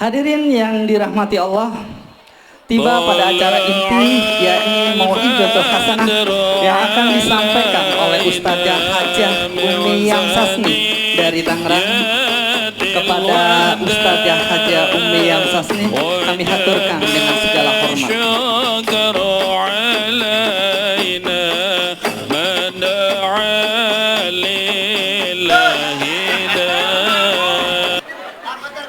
Hadirin yang dirahmati Allah, tiba pada acara inti yakni Mau'izatul Hasanah yang akan disampaikan oleh Ustazah Hajah Umi Yang Sasni dari Tangerang. Kepada Ustazah Hajah Umi Yang Sasni kami haturkan dengan segala hormat.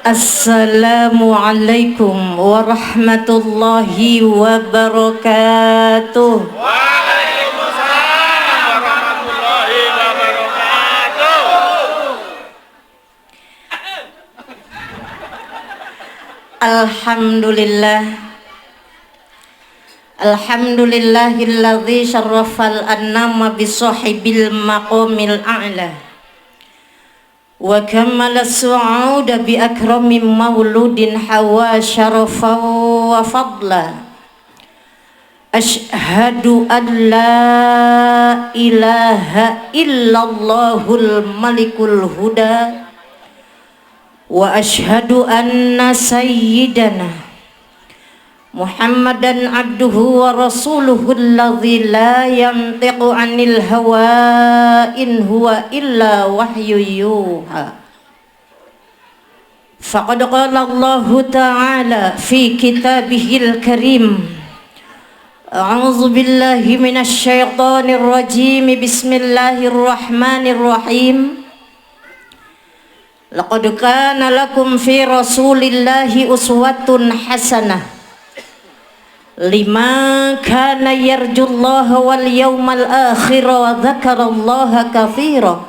Assalamualaikum warahmatullahi wabarakatuh. Waalaikumsalam warahmatullahi wabarakatuh. Alhamdulillahilladzi syarrafal annama bisahibil maqamil a'la wa kamala su'uda bi akrami mauludin hawa syarafa wa fadla. Asyhadu an la ilaha illallahul malikul huda wa asyhadu anna sayyidana Muhammadan abduhu wa rasuluhu alladzi la yantiqu anil hawa in huwa illa wahyu yuha. Faqad qala Allah ta'ala fi kitabihil karim, a'udzu billahi minasy syaithanir rajim, bismillahirrahmanirrahim. Laqad kana lakum fi rasulillahi uswatun hasanah liman kana yarjullaha wal yawmal akhir wa dzakarallaha katsira.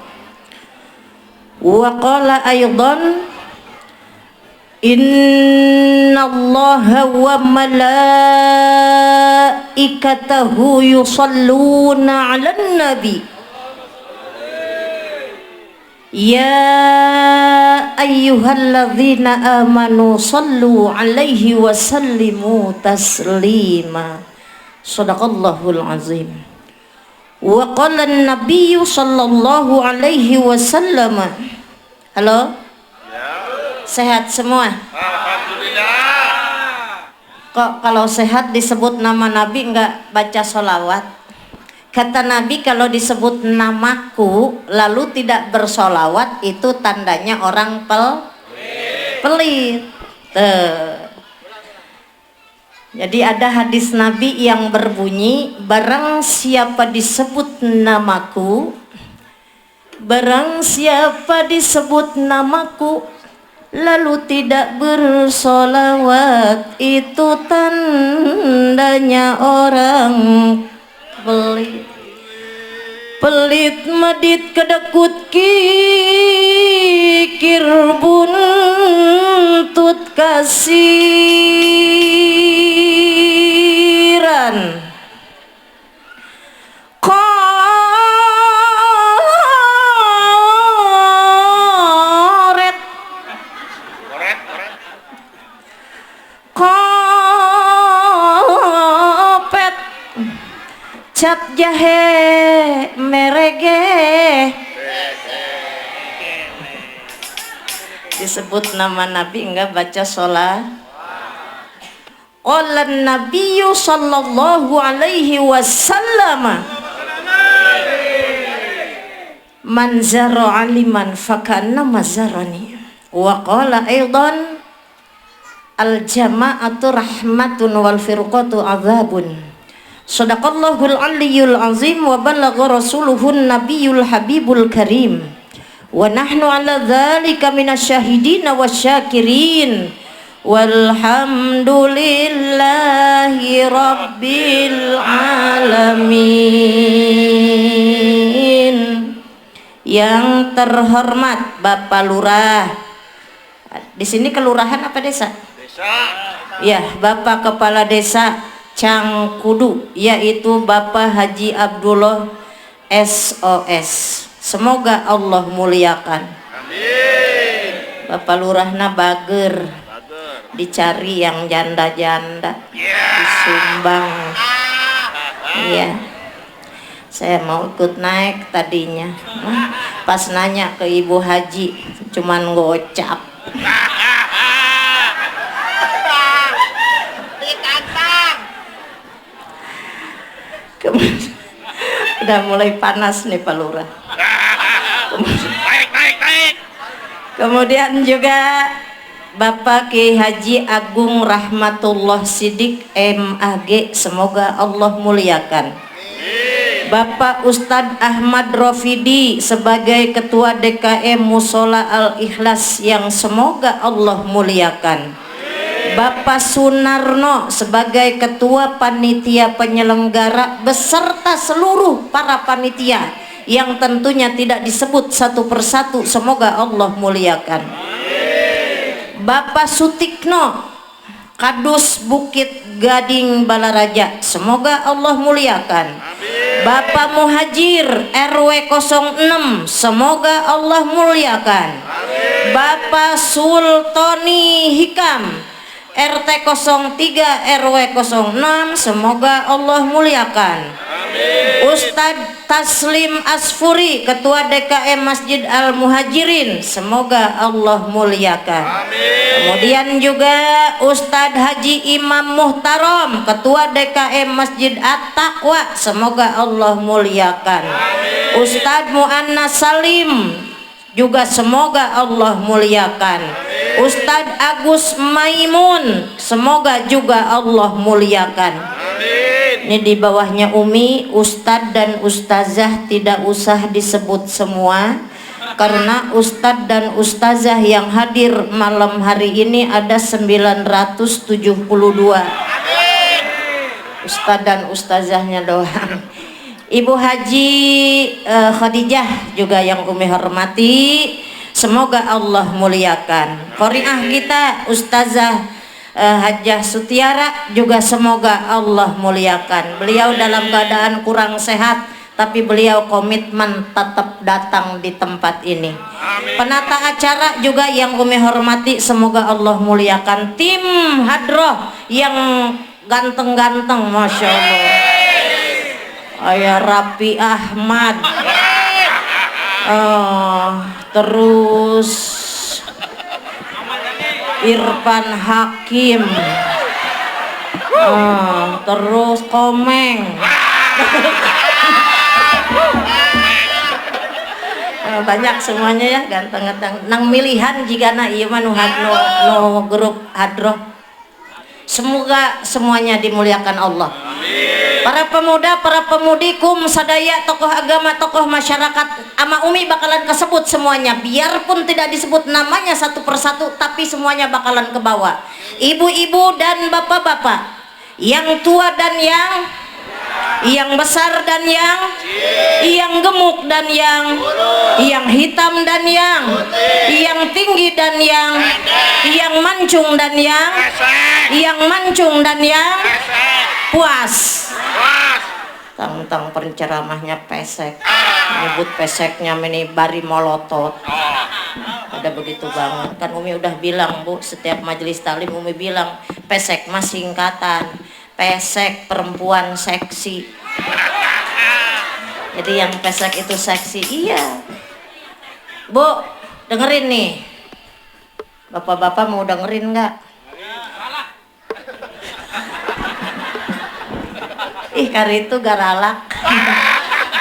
Wa qala aydan innallaha wa malaikatahu yusalluna 'alan nabi ya ayyuhalladzina amanu sallu alaihi wa sallimu taslima. Shadaqallahul azim. Wa qala an-nabiyyu sallallahu alaihi wasallam. Halo? Sehat semua? Alhamdulillah. Kok kalau sehat disebut nama Nabi enggak baca sholawat? Kata Nabi, kalau disebut namaku lalu tidak bersolawat itu tandanya orang pelit. Jadi ada hadis Nabi yang berbunyi, barang siapa disebut namaku, barang siapa disebut namaku lalu tidak bersolawat itu tandanya orang pelit medit kedekut kikir buntut kasiran kopet cap jahe merege. Disebut nama Nabi enggak baca sholat. Qala nabiyyu sallallahu alaihi wasallam man zara aliman fakanna mazarani. Wa qala aidan al jama'atu rahmatun wal firqatu adzabun. Shadaqallahul aliyyul azim wa balagha rasuluhun nabiyul habibul karim wa nahnu ala dzalika minasyahidin wasyakirin walhamdulillahi rabbil alamin. Yang terhormat Bapak Lurah, di sini kelurahan apa desa? Desa. Ya, Bapak Kepala Desa Cangkudu, yaitu Bapak Haji Abdullah SOS. Semoga Allah muliakan. Amin. Bapak Lurahna bager, dicari yang janda-janda, disumbang. Iya, saya mau ikut naik tadinya. Pas nanya ke Ibu Haji, cuman gocap. Udah mulai panas nih Pak Lurah. Naik. Kemudian juga Bapak Ki Haji Agung Rahmatullah Sidik MAG, semoga Allah muliakan. Bapak Ustadz Ahmad Rofidi sebagai Ketua DKM Musola Al-Ikhlas yang semoga Allah muliakan. Bapak Sunarno sebagai Ketua Panitia Penyelenggara beserta seluruh para panitia yang tentunya tidak disebut satu persatu, semoga Allah muliakan. Bapak Sutikno Kadus Bukit Gading Balaraja, semoga Allah muliakan. Bapak Muhajir RW 06, semoga Allah muliakan. Bapak Sultoni Hikam RT 03 RW 06, semoga Allah muliakan. Ustadz Taslim Asfuri Ketua DKM Masjid Al Muhajirin, semoga Allah muliakan. Kemudian juga Ustadz Haji Imam Muhtaram Ketua DKM Masjid At-Taqwa, semoga Allah muliakan. Ustadz Muannas Salim juga semoga Allah muliakan. Ustadz Agus Maimun, semoga juga Allah muliakan. Ini di bawahnya Umi, Ustadz dan Ustazah tidak usah disebut semua, karena Ustadz dan Ustazah yang hadir malam hari ini ada 972. Ustadz dan Ustazahnya doang. Ibu Haji Khadijah juga yang Umi hormati, semoga Allah muliakan. Qori'ah kita Ustazah Hajah Sutiara juga semoga Allah muliakan. Beliau dalam keadaan kurang sehat, tapi beliau komitmen tetap datang di tempat ini. Penata acara juga yang Umi hormati, semoga Allah muliakan. Tim Hadroh yang ganteng-ganteng, Masya Allah. Ayah Rapi Ahmad, terus Irfan Hakim, terus Komeng, banyak semuanya ya, ganteng-ganteng. Nang milihan jika na iya mah no grup hadroh. Semoga semuanya dimuliakan Allah. Para pemuda, para pemudi, sadaya, tokoh agama, tokoh masyarakat, ama Umi bakalan kesebut semuanya. Biarpun tidak disebut namanya satu persatu, tapi semuanya bakalan ke bawah. Ibu-ibu dan bapak-bapak, yang tua dan yang besar dan yang gemuk dan yang hitam dan yang tinggi dan yang mancung dan yang mancung dan yang puas. Tentang penceramahnya pesek, menyebut peseknya ini bari molotot. Ada begitu banget kan. Umi udah bilang Bu, setiap majelis taklim Umi bilang pesek mas singkatan, pesek perempuan seksi. Jadi yang pesek itu seksi. Iya Bu, dengerin nih, bapak-bapak mau dengerin nggak? Ih kari itu garalak,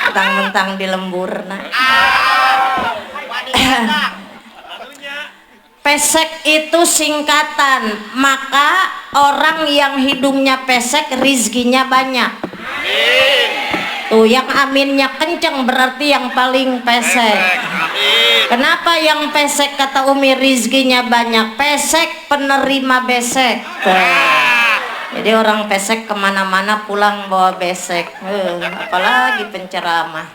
mentang-mentang di lembur. Nah, pesek itu singkatan, maka orang yang hidungnya pesek rizkinya banyak. Tuh yang aminnya kenceng berarti yang paling pesek. Kenapa yang pesek kata Umi rizkinya banyak? Pesek penerima besek. Jadi orang pesek kemana-mana pulang bawa besek. Apalagi penceramah.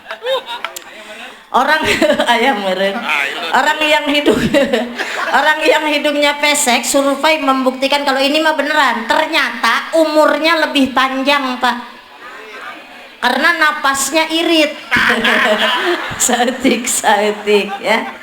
Orang ayam meren. Orang yang hidungnya pesek, survei membuktikan kalau ini mah beneran. Ternyata umurnya lebih panjang, Pak. Karena napasnya irit. Saetik ya.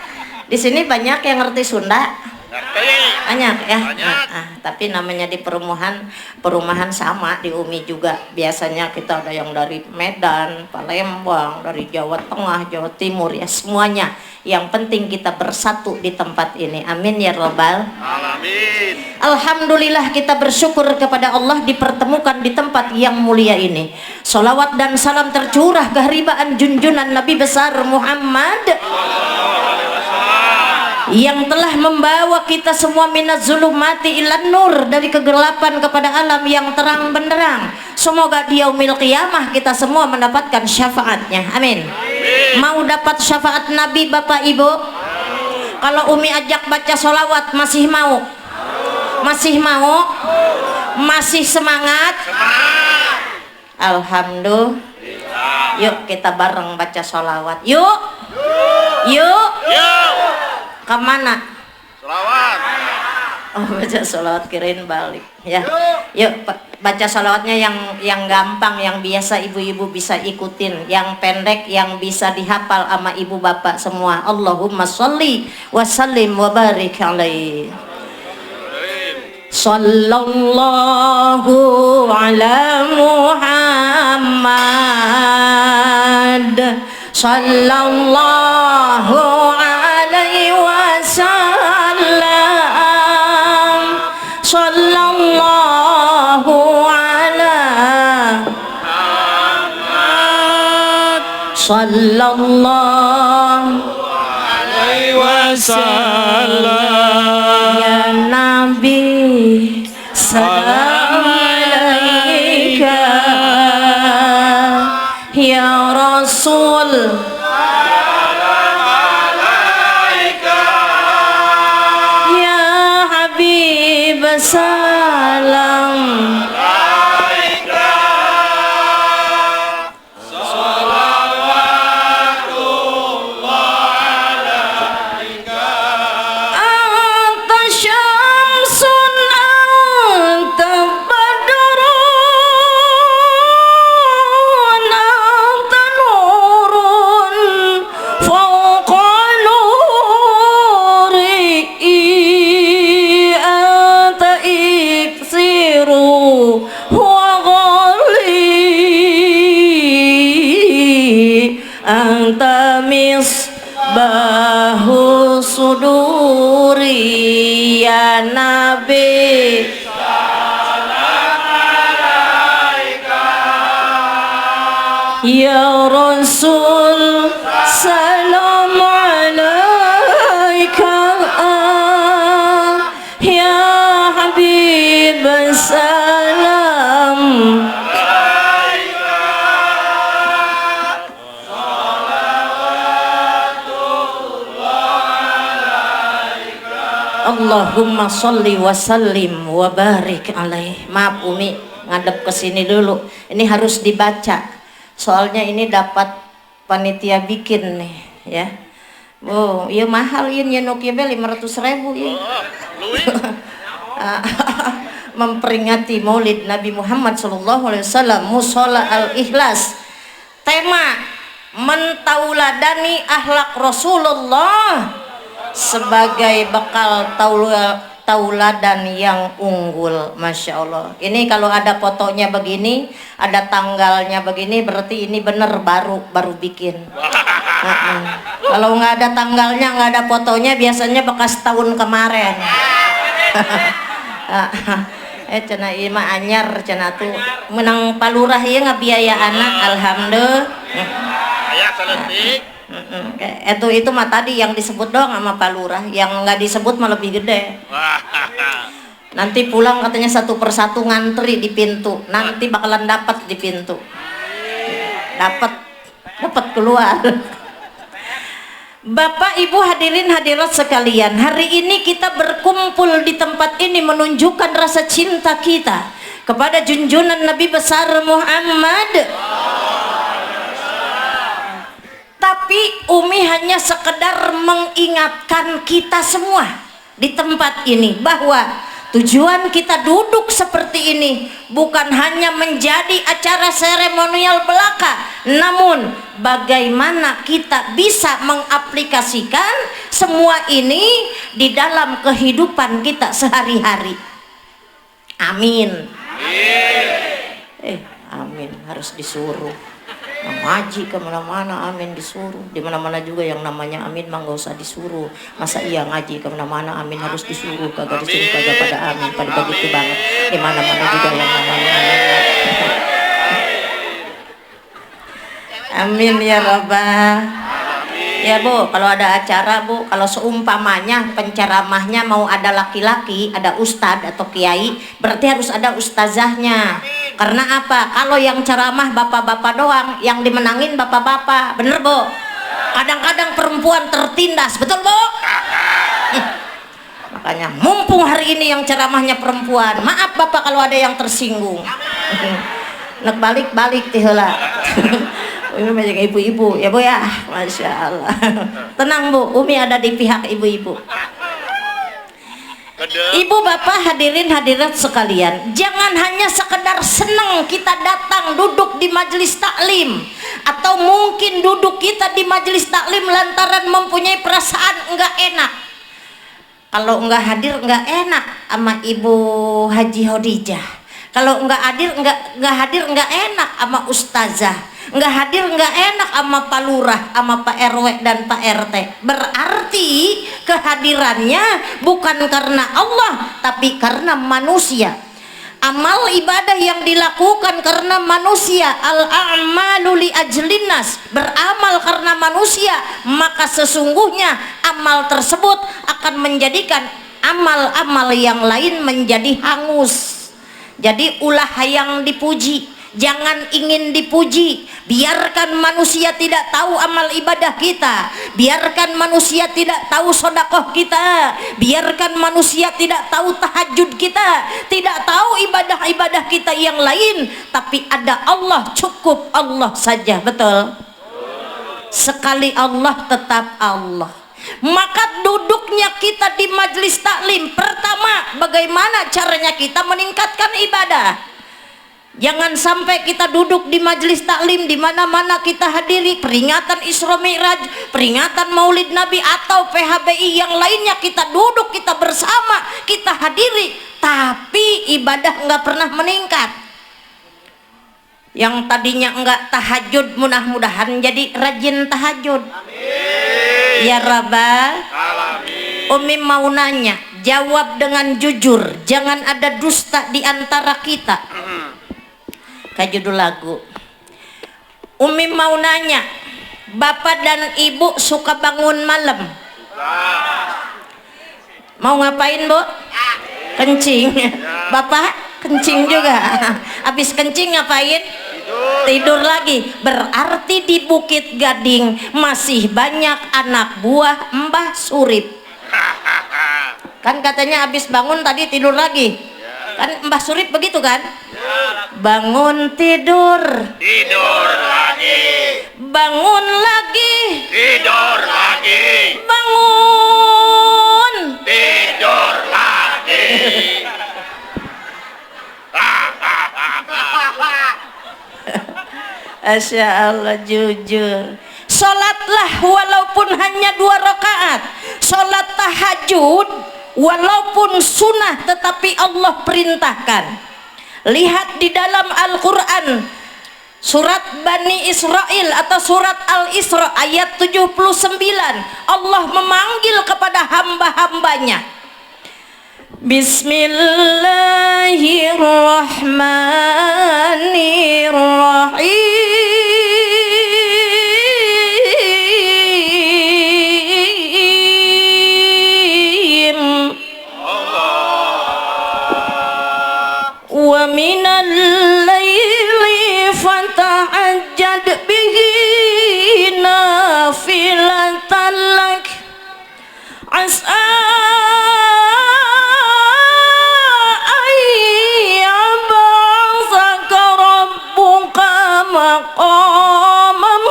Di sini banyak yang ngerti Sunda. Ngerti. Banyak ya. Banyak. Tapi namanya di perumahan sama di Umi juga. Biasanya kita ada yang dari Medan, Palembang, dari Jawa Tengah, Jawa Timur ya, semuanya. Yang penting kita bersatu di tempat ini. Amin ya Rabbal. Alamin. Alhamdulillah, kita bersyukur kepada Allah dipertemukan di tempat yang mulia ini. Salawat dan salam tercurah keharibaan junjunan Nabi besar Muhammad yang telah membawa kita semua minaz zulumati ilan nur, dari kegelapan kepada alam yang terang benderang. Semoga di yaumil qiyamah kita semua mendapatkan syafaatnya. Amin. Mau dapat syafaat Nabi Bapak Ibu? Kalau Umi ajak baca sholawat masih mau? Masih mau? Masih semangat? Alhamdulillah. Yuk kita bareng baca sholawat. Yuk. Yuk. Yuk. Kemana? Selawat. Oh, baca sholawat kirain balik ya. Yuk baca sholawatnya yang gampang, yang biasa ibu-ibu bisa ikutin, yang pendek yang bisa dihafal sama ibu bapak semua. Allahumma sholli wa sallim wa barik alaihi. Sallallahu ala Muhammad, sallallahu alaihi wasallam, sallallahu ala Muhammad, sallallahu Alaihi wasallam. ya Nabi, salam alaika ya Rasul, ya Habib, salam anta syamsun anta badrun anta nurun fawqa nuri anta iksiru wa ghali anta misbahu suduri ya Nabi, ya Rasul, salam alaika ya Habib, salam Allahumma sholli wa sallim wa barik alaih. Maaf Umi, ngadep ke sini dulu. Ini harus dibaca. Soalnya ini dapat panitia bikin nih, ya. Oh, iya mahal ieu nyeunuk ieu 500.000 ieu. Memperingati Maulid Nabi Muhammad sallallahu alaihi wasallam, Mushola Al-Ikhlas. Tema mentauladani akhlak Rasulullah sebagai bekal tauladan yang unggul. Masya Allah. Ini kalau ada fotonya begini, ada tanggalnya begini, berarti ini bener baru bikin. Kalau nggak ada tanggalnya, nggak ada fotonya, biasanya bekas tahun kemarin. Cina ieu mah anyar, cina tuh menang palurah ieu ngabiaya anak. Alhamdulillah. Ayah seletik. Itu mah tadi yang disebut doang sama Pak Lurah, yang nggak disebut mah lebih gede. Nanti pulang katanya satu persatu ngantri di pintu, nanti bakalan dapat di pintu, dapat keluar. Bapak Ibu hadirin hadirat sekalian, hari ini kita berkumpul di tempat ini menunjukkan rasa cinta kita kepada junjunan Nabi besar Muhammad. Tapi Umi hanya sekedar mengingatkan kita semua di tempat ini bahwa Tujuan kita duduk seperti ini bukan hanya menjadi acara seremonial belaka, namun bagaimana kita bisa mengaplikasikan semua ini di dalam kehidupan kita sehari-hari. Amin. Amin harus disuruh. Ngaji kemana-mana amin disuruh. Di mana-mana juga yang namanya amin mah nggak usah disuruh. Masa iya ngaji kemana-mana amin harus disuruh? Kagak disuruh kagak pada amin, pada begitu banget. Di mana-mana juga yang namanya amin. Amin ya Rabbah. Ya Bu, kalau ada acara Bu, kalau seumpamanya penceramahnya mau ada laki-laki, ada ustadz atau kiai, berarti harus ada ustazahnya. Karena apa? Kalau yang ceramah bapak-bapak doang, yang dimenangin bapak-bapak, bener Bu? Kadang-kadang perempuan tertindas, betul Bu? Makanya mumpung hari ini yang ceramahnya perempuan, maaf Bapak kalau ada yang tersinggung. Nek balik-balik tih heula. Ini banyak ibu-ibu ya Bu ya, Masya Allah. Tenang Bu, Umi ada di pihak ibu-ibu. Ibu bapak hadirin hadirat sekalian, jangan hanya sekedar senang kita datang duduk di majelis taklim, atau mungkin duduk kita di majelis taklim lantaran mempunyai perasaan enggak enak. Kalau enggak hadir enggak enak sama Ibu Haji Hodijah. Kalau enggak hadir enggak enak sama ustazah. Enggak hadir enggak enak sama Pak Lurah, sama Pak RW dan Pak RT. Berarti kehadirannya bukan karena Allah, tapi karena manusia. Amal ibadah yang dilakukan karena manusia, al-a'malu li ajlinnas, beramal karena manusia, maka sesungguhnya amal tersebut akan menjadikan amal-amal yang lain menjadi hangus. Jadi ulah yang dipuji, jangan ingin dipuji. Biarkan manusia tidak tahu amal ibadah kita, biarkan manusia tidak tahu sedekah kita, biarkan manusia tidak tahu tahajud kita, tidak tahu ibadah-ibadah kita yang lain, tapi ada Allah, cukup Allah saja. Betul? Sekali Allah tetap Allah. Maka duduknya kita di majelis taklim, pertama bagaimana caranya kita meningkatkan ibadah. Jangan sampai kita duduk di majelis taklim di mana-mana kita hadiri peringatan Isra Mi'raj, peringatan Maulid Nabi atau PHBI yang lainnya, kita duduk, kita bersama, kita hadiri, tapi ibadah enggak pernah meningkat. Yang tadinya enggak tahajud mudah-mudahan jadi rajin tahajud. Amin. Ya Rabbal Alamin. Umi mau nanya, jawab dengan jujur, jangan ada dusta di antara kita. Kayak judul lagu. Umi mau nanya, bapak dan ibu suka bangun malam? Mau ngapain Bu? Kencing. Bapak kencing juga. Habis kencing ngapain? Tidur lagi. Berarti di Bukit Gading masih banyak anak buah Mbah Surip. Kan katanya habis bangun tadi tidur lagi. Kan Mbah Surip begitu kan? Bangun tidur, Tidur lagi, bangun lagi, tidur lagi, bangun. tidur lagi. Masya Allah, jujur. Sholatlah walaupun hanya 2 rakaat. Sholat tahajud walaupun sunnah tetapi Allah perintahkan. Lihat di dalam Al-Quran surat Bani Israel atau surat Al-Isra ayat 79, Allah memanggil kepada hamba-hambanya. Bismillahirrahmanirrahim. Wa minal laili fatahajjad bihi nafilatan lak asa ayyab'atsaka rabbuka maqaman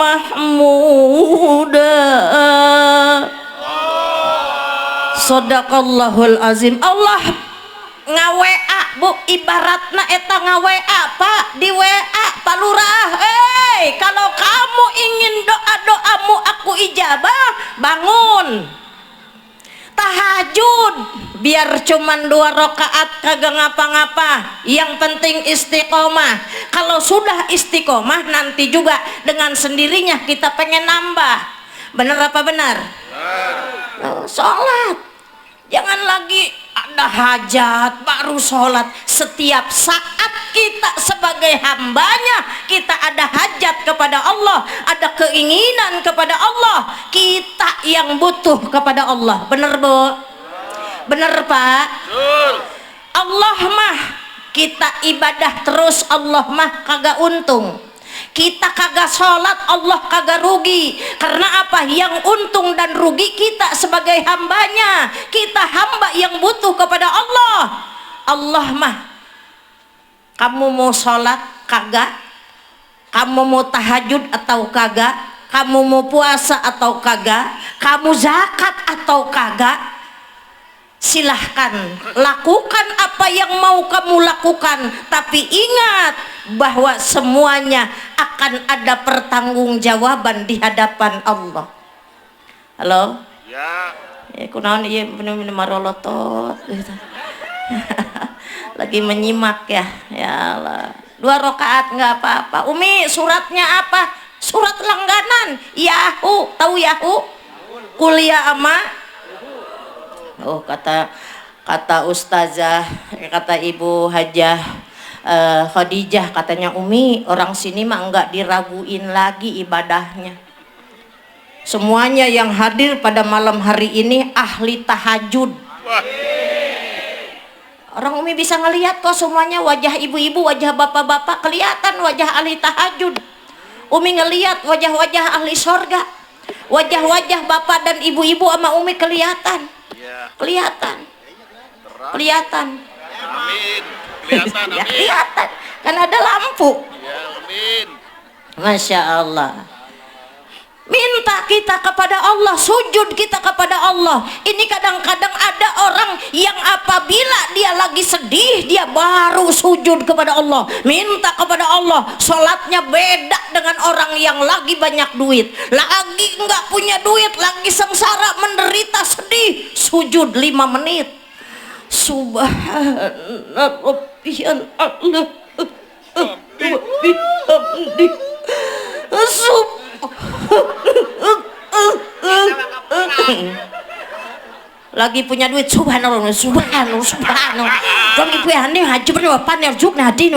mahmuda. Sadaqallahul azim. Allah nga-WA Bu, ibaratna eta nga-WA Pak, di WA Pak Lurah. Kalau kamu ingin doa-doamu aku ijabah, bangun tahajud, biar cuman 2 rakaat kagak ngapa-ngapa, yang penting istiqomah. Kalau sudah istiqomah nanti juga dengan sendirinya kita pengen nambah. Bener apa benar? Sholat, jangan lagi ada hajat baru sholat. Setiap saat kita sebagai hambanya, kita ada hajat kepada Allah, ada keinginan kepada Allah, kita yang butuh kepada Allah. Bener Bu? Bener Pak? Allah mah kita ibadah terus, Allah mah kagak untung. Kita kagak sholat, Allah kagak rugi. Karena apa? Yang untung dan rugi kita sebagai hambanya. Kita hamba yang butuh kepada Allah. Allah mah, kamu mau sholat kagak, kamu mau tahajud atau kagak, kamu mau puasa atau kagak, kamu zakat atau kagak, silahkan lakukan apa yang mau kamu lakukan, tapi ingat bahwa semuanya akan ada pertanggungjawaban di hadapan Allah. Halo? Ya. Kunaon ieu bener-bener marolotot gitu. Lagi menyimak ya. Ya Allah. 2 rakaat nggak apa-apa. Umi, suratnya apa? Surat langganan. Yahoo, tahu Yahoo? Kuliah ama. Oh, kata ustazah, kata Ibu Hajah Khadijah, katanya Umi, orang sini mah enggak diraguin lagi ibadahnya. Semuanya yang hadir pada malam hari ini ahli tahajud. Orang Umi bisa ngelihat kok semuanya, wajah ibu-ibu, wajah bapak-bapak, kelihatan wajah ahli tahajud. Umi ngelihat wajah-wajah ahli sorga, wajah-wajah bapak dan ibu-ibu sama Umi kelihatan. Kelihatan. Amin. Kelihatan, Ya, amin. kelihatan. Kan ada lampu. Ya, amin. Masya Allah. Minta kita kepada Allah, sujud kita kepada Allah. Ini kadang-kadang ada orang yang apabila dia lagi sedih, dia baru sujud kepada Allah, minta kepada Allah. Sholatnya beda dengan orang yang lagi banyak duit, lagi nggak punya duit, lagi sengsara, menderita, sedih, sujud 5 menit. Subhanallah, Allah, lagi punya duit, subhanallah, lagi punya nih haji berdua panen juk nadi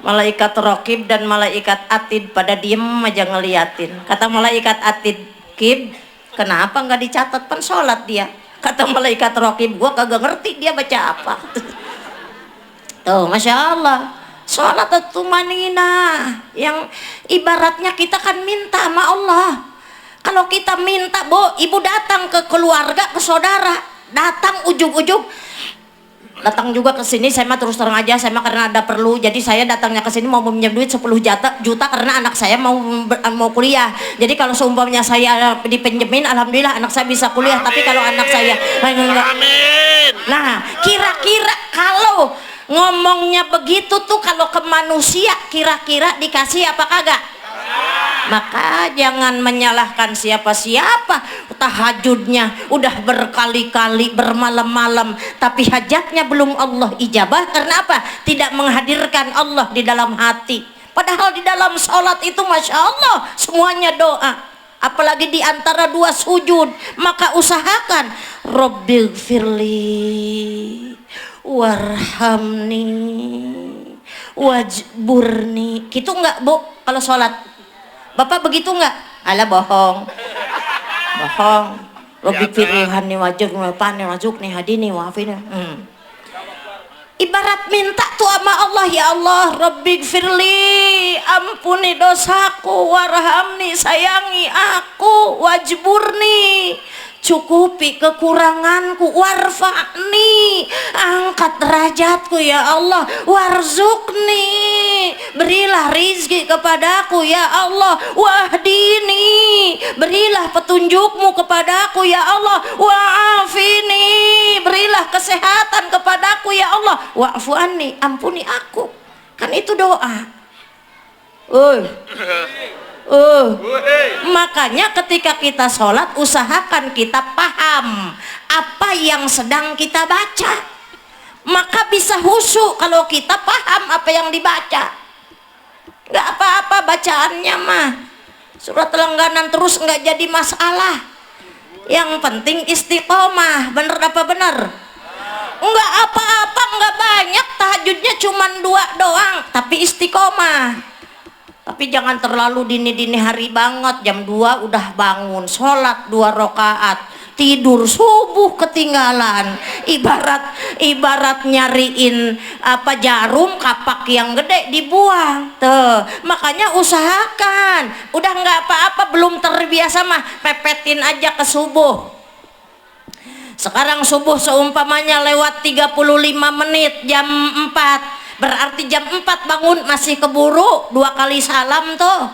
malaikat raqib dan malaikat atid pada diem aja ngeliatin. Kata malaikat atid, Kib, kenapa nggak dicatat pan sholat dia? Kata malaikat raqib, gua kagak ngerti dia baca apa. Tuh, Masya Allah. Sholat itu manina, yang ibaratnya kita kan minta sama Allah. Kalau kita minta, ibu datang ke keluarga, ke saudara, datang ujung-ujung, datang juga ke sini. Saya mah terus terang aja, saya mah karena ada perlu, jadi saya datangnya ke sini mau meminjam duit 10 juta karena anak saya mau kuliah. Jadi kalau seumpamanya saya dipinjemin, alhamdulillah anak saya bisa kuliah. Amin. Tapi kalau anak saya Amin. Nah, kira-kira kalau ngomongnya begitu tuh, kalau ke manusia kira-kira dikasih apa kagak? Maka jangan menyalahkan siapa-siapa. Tahajudnya udah berkali-kali, bermalam-malam, tapi hajatnya belum Allah ijabah. Karena apa? Tidak menghadirkan Allah di dalam hati. Padahal di dalam sholat itu Masya Allah semuanya doa. Apalagi di antara 2 sujud, maka usahakan Rabbighfirli warhamni wajburni. Gitu enggak Bu kalau sholat? Bapak begitu enggak? Alah, bohong. Rabbighfirli wajburni wajukni hadini wafini. Ibarat minta tuh sama Allah, ya Allah, Rabbighfirli, ampuni dosaku, warhamni, sayangi aku, wajburni, cukupi kekuranganku, warfa'ni, angkat derajatku ya Allah, warzukni, berilah rizki kepadaku ya Allah, wahdini, berilah petunjukmu kepadaku ya Allah, wa'afini, berilah kesehatan kepadaku ya Allah, wa'fu anni, ampuni aku. Kan itu doa. Makanya ketika kita sholat, usahakan kita paham apa yang sedang kita baca, maka bisa khusyuk kalau kita paham apa yang dibaca. Nggak apa-apa bacaannya mah, surat langganan terus nggak jadi masalah. Yang penting istiqomah. Bener apa bener? Nggak apa-apa, nggak banyak, tahajudnya cuman 2 doang, tapi istiqomah. Tapi jangan terlalu dini-dini hari banget, jam 2 udah bangun, sholat 2 rakaat, tidur subuh ketinggalan. Ibarat nyariin jarum, kapak yang gede dibuang. Tuh, makanya usahakan. Udah nggak apa-apa, belum terbiasa mah pepetin aja ke subuh. Sekarang subuh seumpamanya lewat 35 menit, jam 4. Berarti jam 4 bangun masih keburu, 2 kali salam tuh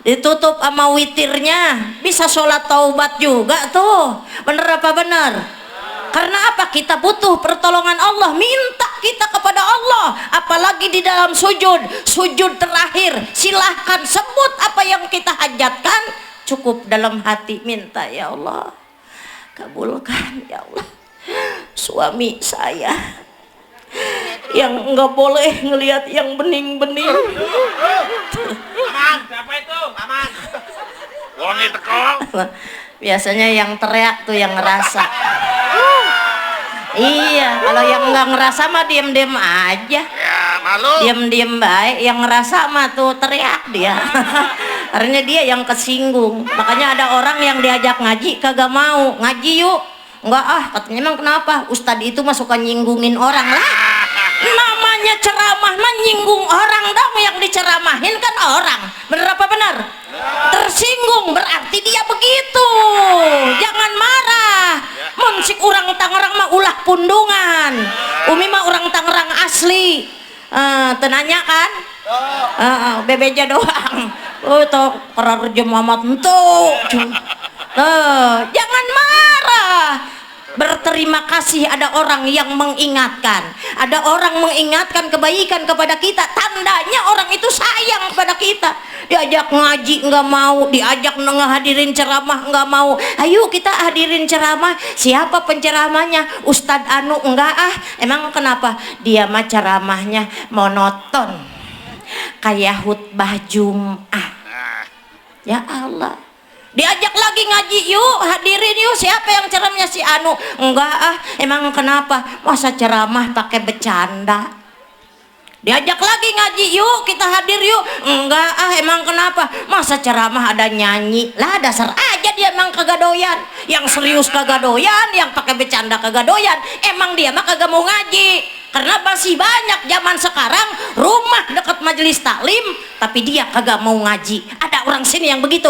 ditutup sama witirnya, bisa sholat taubat juga tuh. Bener apa bener? Karena apa? Kita butuh pertolongan Allah, minta kita kepada Allah, apalagi di dalam sujud terakhir. Silahkan sebut apa yang kita hajatkan, cukup dalam hati minta, ya Allah kabulkan ya Allah suami saya yang nggak boleh ngelihat yang bening-bening. Aman, siapa itu? Aman. Wangi tekong. Biasanya yang teriak tuh yang ngerasa. Iya, kalau yang nggak ngerasa mah diem-diem aja. Ya, malu. Diem-diem baik, yang ngerasa mah tuh teriak dia. Karena dia yang kesinggung. Makanya ada orang yang diajak ngaji kagak mau. Ngaji yuk. Enggak ah, katanya emang kenapa? Ustadz itu mah suka nyinggungin orang lah. Namanya ceramah mah nyinggung orang dong, yang diceramahin kan orang. Bener apa bener? Tersinggung berarti dia begitu. Jangan marah. Munsik orang Tangerang mah ulah pundungan. Umi mah orang Tangerang asli. Tenanya kan? Bebeja doang. Tuh kerja Muhammad entuk. Jangan marah. Berterima kasih ada orang yang mengingatkan. Ada orang mengingatkan kebaikan kepada kita. Tandanya orang itu sayang kepada kita. Diajak ngaji nggak mau, diajak ngehadirin ceramah nggak mau. Ayo kita hadirin ceramah. Siapa penceramahnya? Ustadz Anu. Enggak ah. Emang kenapa? Dia mah ceramahnya monoton, kayak khutbah Jum'ah. Ya Allah. Diajak lagi ngaji yuk, hadirin yuk. Siapa yang ceramahnya? Si Anu. Enggak ah. Emang kenapa? Masa ceramah pakai bercanda? Diajak lagi ngaji yuk, kita hadir yuk. Enggak ah. Emang kenapa? Masa ceramah ada nyanyi? Lah dasar aja dia emang kagak doyan. Yang serius kagak doyan, yang pakai bercanda kagak doyan. Emang dia mah kagak mau ngaji. Karena masih banyak zaman sekarang rumah dekat majelis taklim, tapi dia kagak mau ngaji. Ada orang sini yang begitu?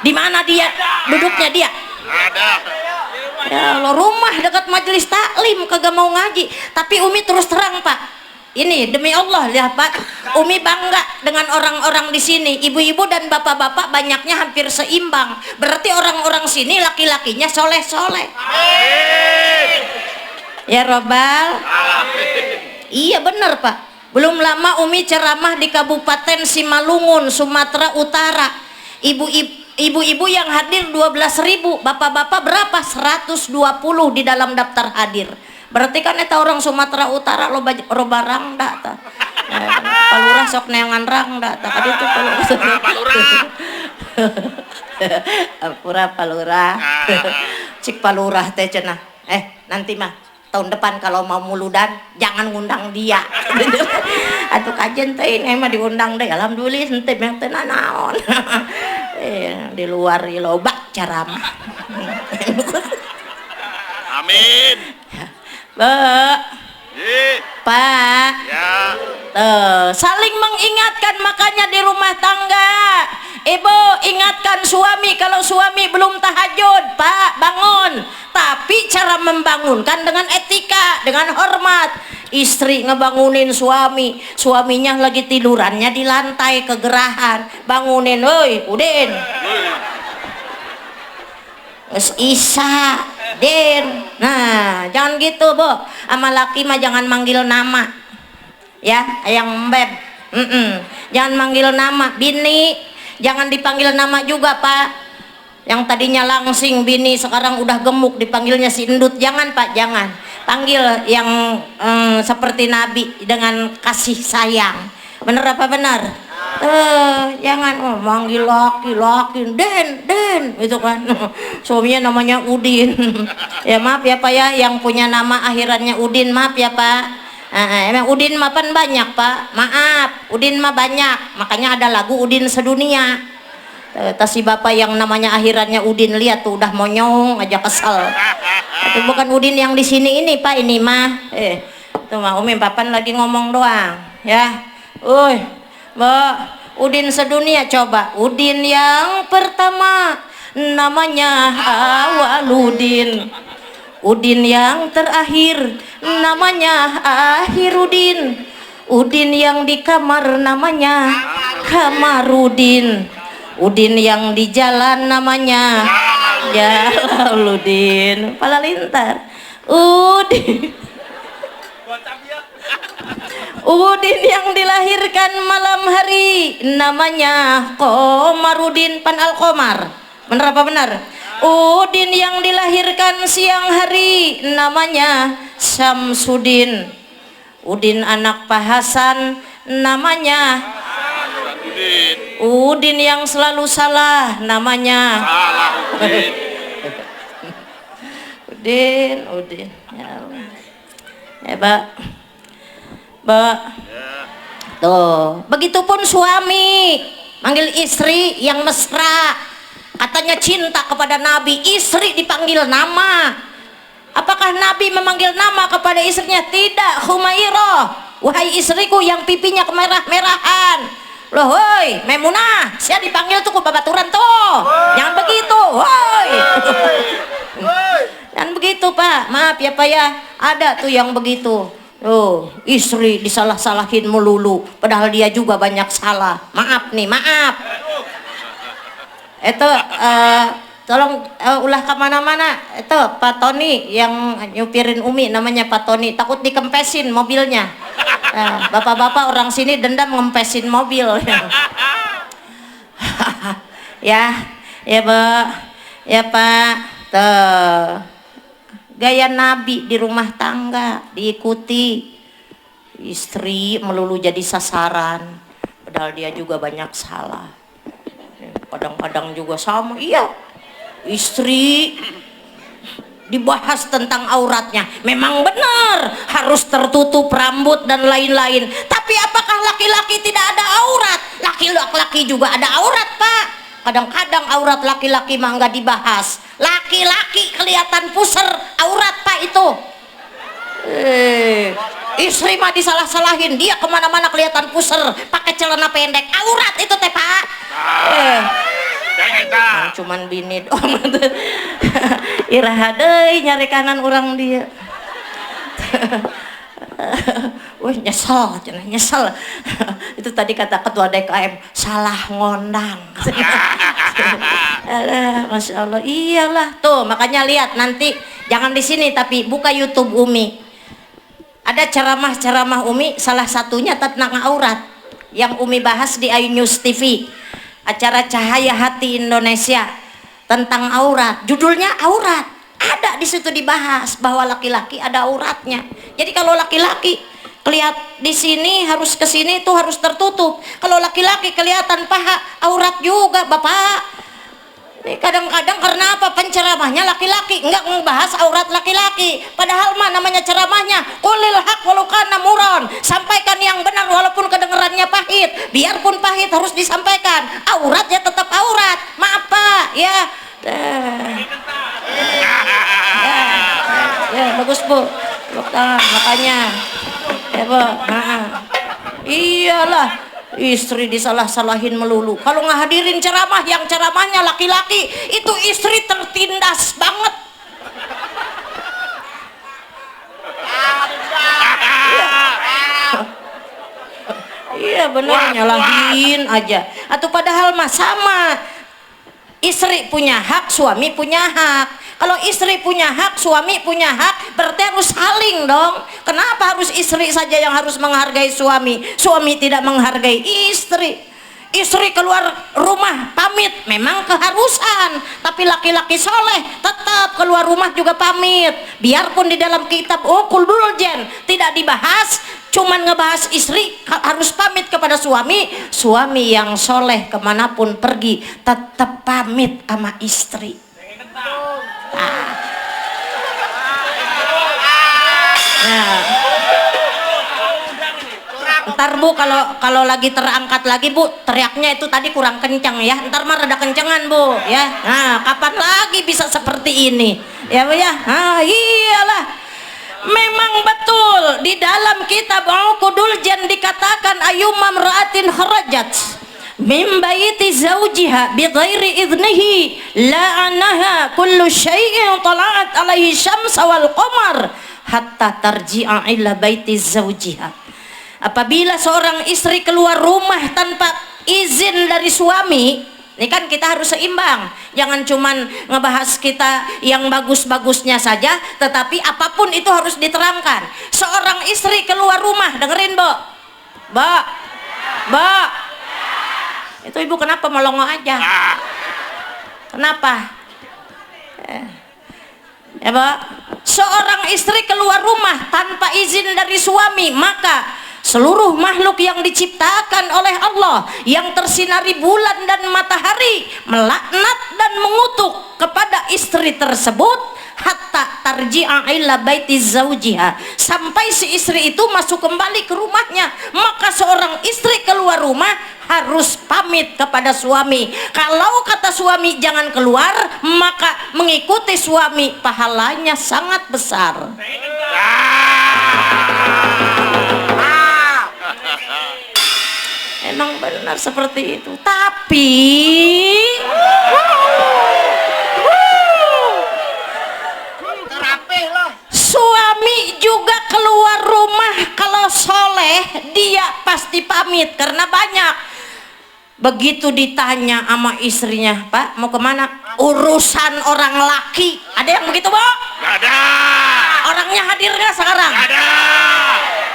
Di mana dia duduknya dia? Ada. Ya Allah, rumah dekat majelis taklim kagak mau ngaji. Tapi Umi terus terang Pak, ini demi Allah ya Pak, Umi bangga dengan orang-orang di sini. Ibu-ibu dan bapak-bapak banyaknya hampir seimbang. Berarti orang-orang sini laki-lakinya soleh-soleh. Ya Robbal. Iya bener Pak. Belum lama Umi ceramah di Kabupaten Simalungun, Sumatera Utara. Ibu-ibu yang hadir 12.000, bapak-bapak berapa? 120 di dalam daftar hadir. Berarti kan eta orang Sumatera Utara lo barang dak ta. Palurah sok neangan rang dak ta. Kadi itu palurah. Palurah. Cik palurah teh cenah. Nanti mah tahun depan kalau mau muludan jangan ngundang dia. Atuh kajen teh ini mah diundang deh. Alhamdulillah henteu mah teu naon. Di luar loba ceramah. Amin. Pak. Ya. Saling mengingatkan, makanya di rumah tangga Ibu ingatkan suami kalau suami belum tahajud, Pak bangun. Tapi cara membangunkan dengan etika, dengan hormat. Istri ngebangunin suami, suaminya lagi tidurannya di lantai kegerahan, bangunin, woi Udin, Isa, Din. Nah jangan gitu Bu, sama laki mah jangan manggil nama ya, yang beb. Jangan manggil nama. Bini jangan dipanggil nama juga Pak. Yang tadinya langsing bini sekarang udah gemuk dipanggilnya si endut. Jangan Pak, jangan. Panggil yang seperti Nabi dengan kasih sayang. Bener apa benar? Jangan manggil laki-laki Den itu kan. Suaminya namanya Udin. Ya maaf ya Pak ya, yang punya nama akhirannya Udin, maaf ya Pak. Emang Udin mah kan banyak Pak, maaf Udin mah banyak, makanya ada lagu Udin Sedunia. Si bapak yang namanya akhirannya Udin, lihat tuh udah monyong aja, kesel. Itu bukan Udin yang di sini ini Pak, ini mah tuh mah Umi Papan lagi ngomong doang ya. Mbak, Udin Sedunia coba. Udin yang pertama namanya Awaludin, Udin yang terakhir namanya Akhirudin, Udin yang di kamar namanya Kamarudin, Udin yang di jalan namanya Jalaluddin. Pala lintar. Udin yang dilahirkan malam hari namanya Komarudin, Pan Al-Komar. Bener apa benar? Udin yang dilahirkan siang hari namanya Samsudin, Udin anak Pak Hasan namanya Udin yang selalu salah namanya Udin. Ya Allah. Ya Mbak. Tuh, begitupun suami manggil istri yang mesra. Katanya cinta kepada Nabi, istri dipanggil nama. Apakah Nabi memanggil nama kepada istrinya? Tidak. Humairah, wahai istriku yang pipinya kemerah-merahan. Loh, hoi, Memunah, saya dipanggil tuh ke babaturan tuh. Jangan begitu, hoi. Jangan begitu Pak, maaf ya Pak ya. Ada tuh yang begitu. Oh, istri disalah-salahin melulu, padahal dia juga banyak salah. Maaf nih, maaf. Itu tolong ulah kemana-mana. Itu Pak Tony yang nyupirin Umi, namanya Pak Tony, takut dikempesin mobilnya. Bapak-bapak orang sini dendam ngempesin mobil. Ya Pak, ya Pak. Tuh, gaya Nabi di rumah tangga diikuti. Istri melulu jadi sasaran, padahal dia juga banyak salah. Kadang-kadang juga sama, iya, istri dibahas tentang auratnya, memang benar harus tertutup rambut dan lain-lain, tapi apakah laki-laki tidak ada aurat? Laki-laki juga ada aurat Pak. Kadang-kadang aurat laki-laki mah nggak dibahas. Laki-laki kelihatan puser, aurat Pak itu. Istri mah disalah-salahin, dia kemana-mana kelihatan puser, pakai celana pendek, aurat itu teh Pak. Cuman bini doang. Iraha deui nyari kanan orang dia. Wih nyesel, cenah nyesel. Itu tadi kata ketua DKM, salah ngondang. Masya Allah, iyalah tuh, makanya lihat nanti jangan di sini tapi buka YouTube Umi. Ada ceramah-ceramah Umi, salah satunya tentang aurat yang Umi bahas di Ayu News TV, acara Cahaya Hati Indonesia tentang aurat. Judulnya aurat. Ada di situ dibahas bahwa laki-laki ada auratnya. Jadi kalau laki-laki kelihat di sini harus ke sini itu harus tertutup. Kalau laki-laki kelihatan paha, aurat juga Bapak. Kadang-kadang karena apa, penceramahnya laki-laki nggak ngebahas aurat laki-laki, padahal mah namanya ceramahnya qulil haq walau kana muron, sampaikan yang benar walaupun kedengarannya pahit, biarpun pahit harus disampaikan. Aurat ya tetap aurat, maaf Pak ya. Ya bagus Bu, tepuk tangan makanya ya Bu. Iyalah Istri disalah-salahin melulu. Kalau ngehadirin ceramah yang ceramahnya laki-laki, itu istri tertindas banget. Iya benar, nyalahin aja. Atau padahal mah sama. Istri punya hak, suami punya hak. Kalau istri punya hak, suami punya hak, berarti harus saling dong. Kenapa harus istri saja yang harus menghargai suami? Suami tidak menghargai istri. Istri keluar rumah pamit, memang keharusan. Tapi laki-laki soleh tetap keluar rumah juga pamit. Biarpun di dalam kitab Uqul Duljen tidak dibahas, cuman ngebahas istri harus pamit kepada suami. Suami yang soleh kemanapun pergi tetap pamit sama istri. Nah, ntar Bu kalau lagi terangkat lagi Bu, teriaknya itu tadi kurang kencang ya. Ntar mah rada kencengan Bu ya. Nah, kapan lagi bisa seperti ini ya Bu ya. Nah, iyalah. Memang betul di dalam kitab Al-Qudul Jan dikatakan ayyuma mra'atin kharajat min baiti zawjiha bi ghairi idnihi la'anaha kullu syai'in tala'at alaihi syamsa wal qamar hatta tarji'a ila baiti zawjiha. Apabila seorang istri keluar rumah tanpa izin dari suami, ini kan kita harus seimbang. Jangan cuman ngebahas kita yang bagus-bagusnya saja, tetapi apapun itu harus diterangkan. Seorang istri keluar rumah, dengerin Mbak. Mbak. Itu ibu kenapa melongo aja? Kenapa? Ya Mbak. Seorang istri keluar rumah tanpa izin dari suami, maka seluruh makhluk yang diciptakan oleh Allah yang tersinari bulan dan matahari melaknat dan mengutuk kepada istri tersebut hatta tarji'a ila baiti zawjiha, sampai si istri itu masuk kembali ke rumahnya. Maka seorang istri keluar rumah harus pamit kepada suami. Kalau kata suami jangan keluar, maka mengikuti suami pahalanya sangat besar. Emang benar seperti itu. Tapi suami juga keluar rumah kalau soleh, dia pasti pamit. Karena banyak begitu ditanya sama istrinya, Pak mau kemana? Urusan orang laki. Ada yang begitu Bu? Gak ada. Orangnya hadir nggak sekarang? Gak ada.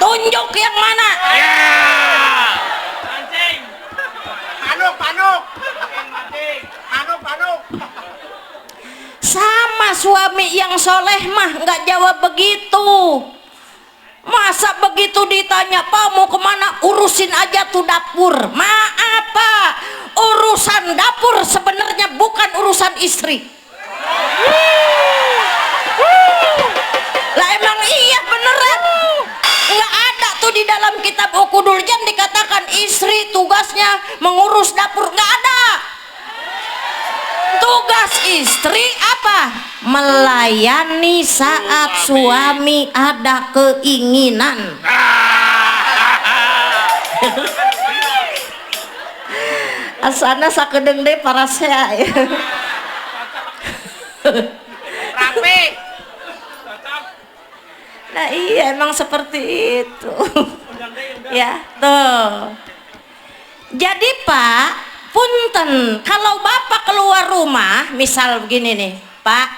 Tunjuk yang mana? Panuk. Sama suami yang soleh mah nggak jawab begitu. Masa begitu ditanya, Pak mau kemana? Urusin aja tuh dapur. Maaf Pak, urusan dapur sebenarnya bukan urusan istri. Lah emang iya beneran. Nggak ada tuh di dalam kitab Uqudul Jan dikatakan istri tugasnya mengurus dapur. Nggak ada. Tugas istri apa? Melayani saat suami ada keinginan. Asana sakedeng deh para saya. Rapi. Nah iya emang seperti itu. Ya tuh. Jadi Pak, punten, kalau Bapak keluar rumah, misal begini nih, Pak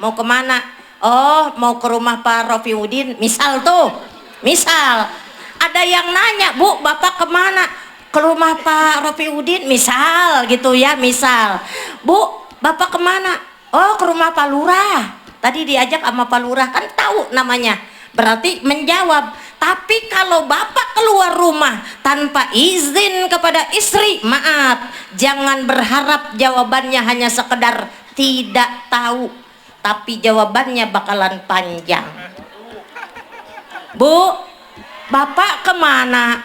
mau kemana? Oh mau ke rumah Pak Rofiudin, misal tuh, misal ada yang nanya, Bu Bapak kemana? Ke rumah Pak Rofiudin, misal gitu ya, misal. Bu Bapak kemana? Oh ke rumah Pak Lurah, tadi diajak sama Pak Lurah, kan tahu namanya, berarti menjawab. Tapi kalau Bapak keluar rumah tanpa izin kepada istri, maaf, jangan berharap jawabannya hanya sekedar tidak tahu, tapi jawabannya bakalan panjang. Bu, Bapak kemana?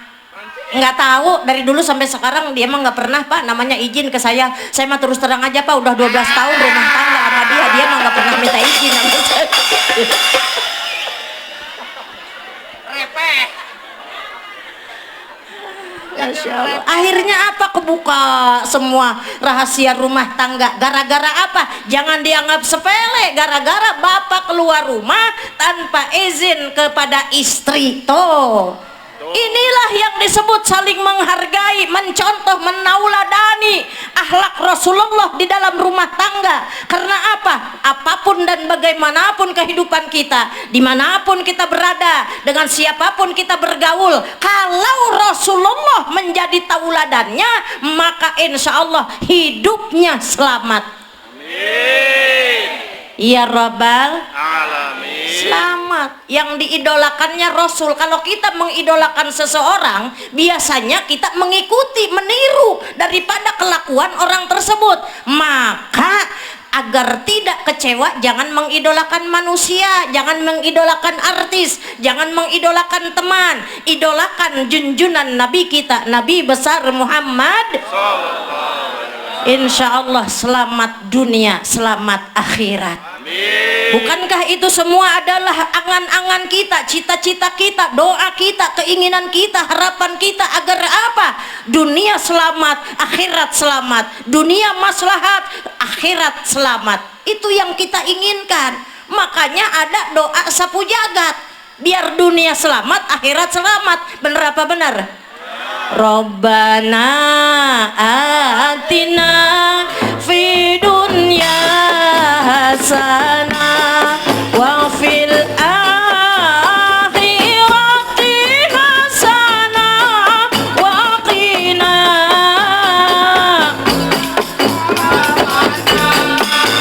Nggak tahu, dari dulu sampai sekarang dia mah nggak pernah Pak namanya izin ke saya. Saya mah terus terang aja Pak, udah 12 tahun rumah tangga sama dia mah nggak pernah minta izin sama saya. Masya Allah. Akhirnya apa? Kebuka semua rahasia rumah tangga. Gara-gara apa? Jangan dianggap sepele. Gara-gara bapak keluar rumah tanpa izin kepada istri. Tuh. Inilah yang disebut saling menghargai, mencontoh, menauladani akhlak Rasulullah di dalam rumah tangga. Karena apa? Apapun dan bagaimanapun kehidupan kita, dimanapun kita berada, dengan siapapun kita bergaul, kalau Rasulullah menjadi tauladannya, maka insya Allah hidupnya selamat. Amin. Ya Rabbal Alamin. selamat. Yang diidolakannya Rasul. Kalau kita mengidolakan seseorang, biasanya kita mengikuti, meniru daripada kelakuan orang tersebut. Maka agar tidak kecewa, jangan mengidolakan manusia, jangan mengidolakan artis, jangan mengidolakan teman. Idolakan junjunan Nabi kita, Nabi besar Muhammad. Insya Allah selamat dunia, selamat akhirat. Amin. Bukankah itu semua adalah angan-angan kita, cita-cita kita, doa kita, keinginan kita, harapan kita agar apa? Dunia selamat, akhirat selamat. Dunia maslahat, akhirat selamat. Itu yang kita inginkan. Makanya ada doa sapu jagat. Biar dunia selamat, akhirat selamat. Benar apa benar? Rabbana atina fi dunya hasanah wa fil akhirati hasanah wa qina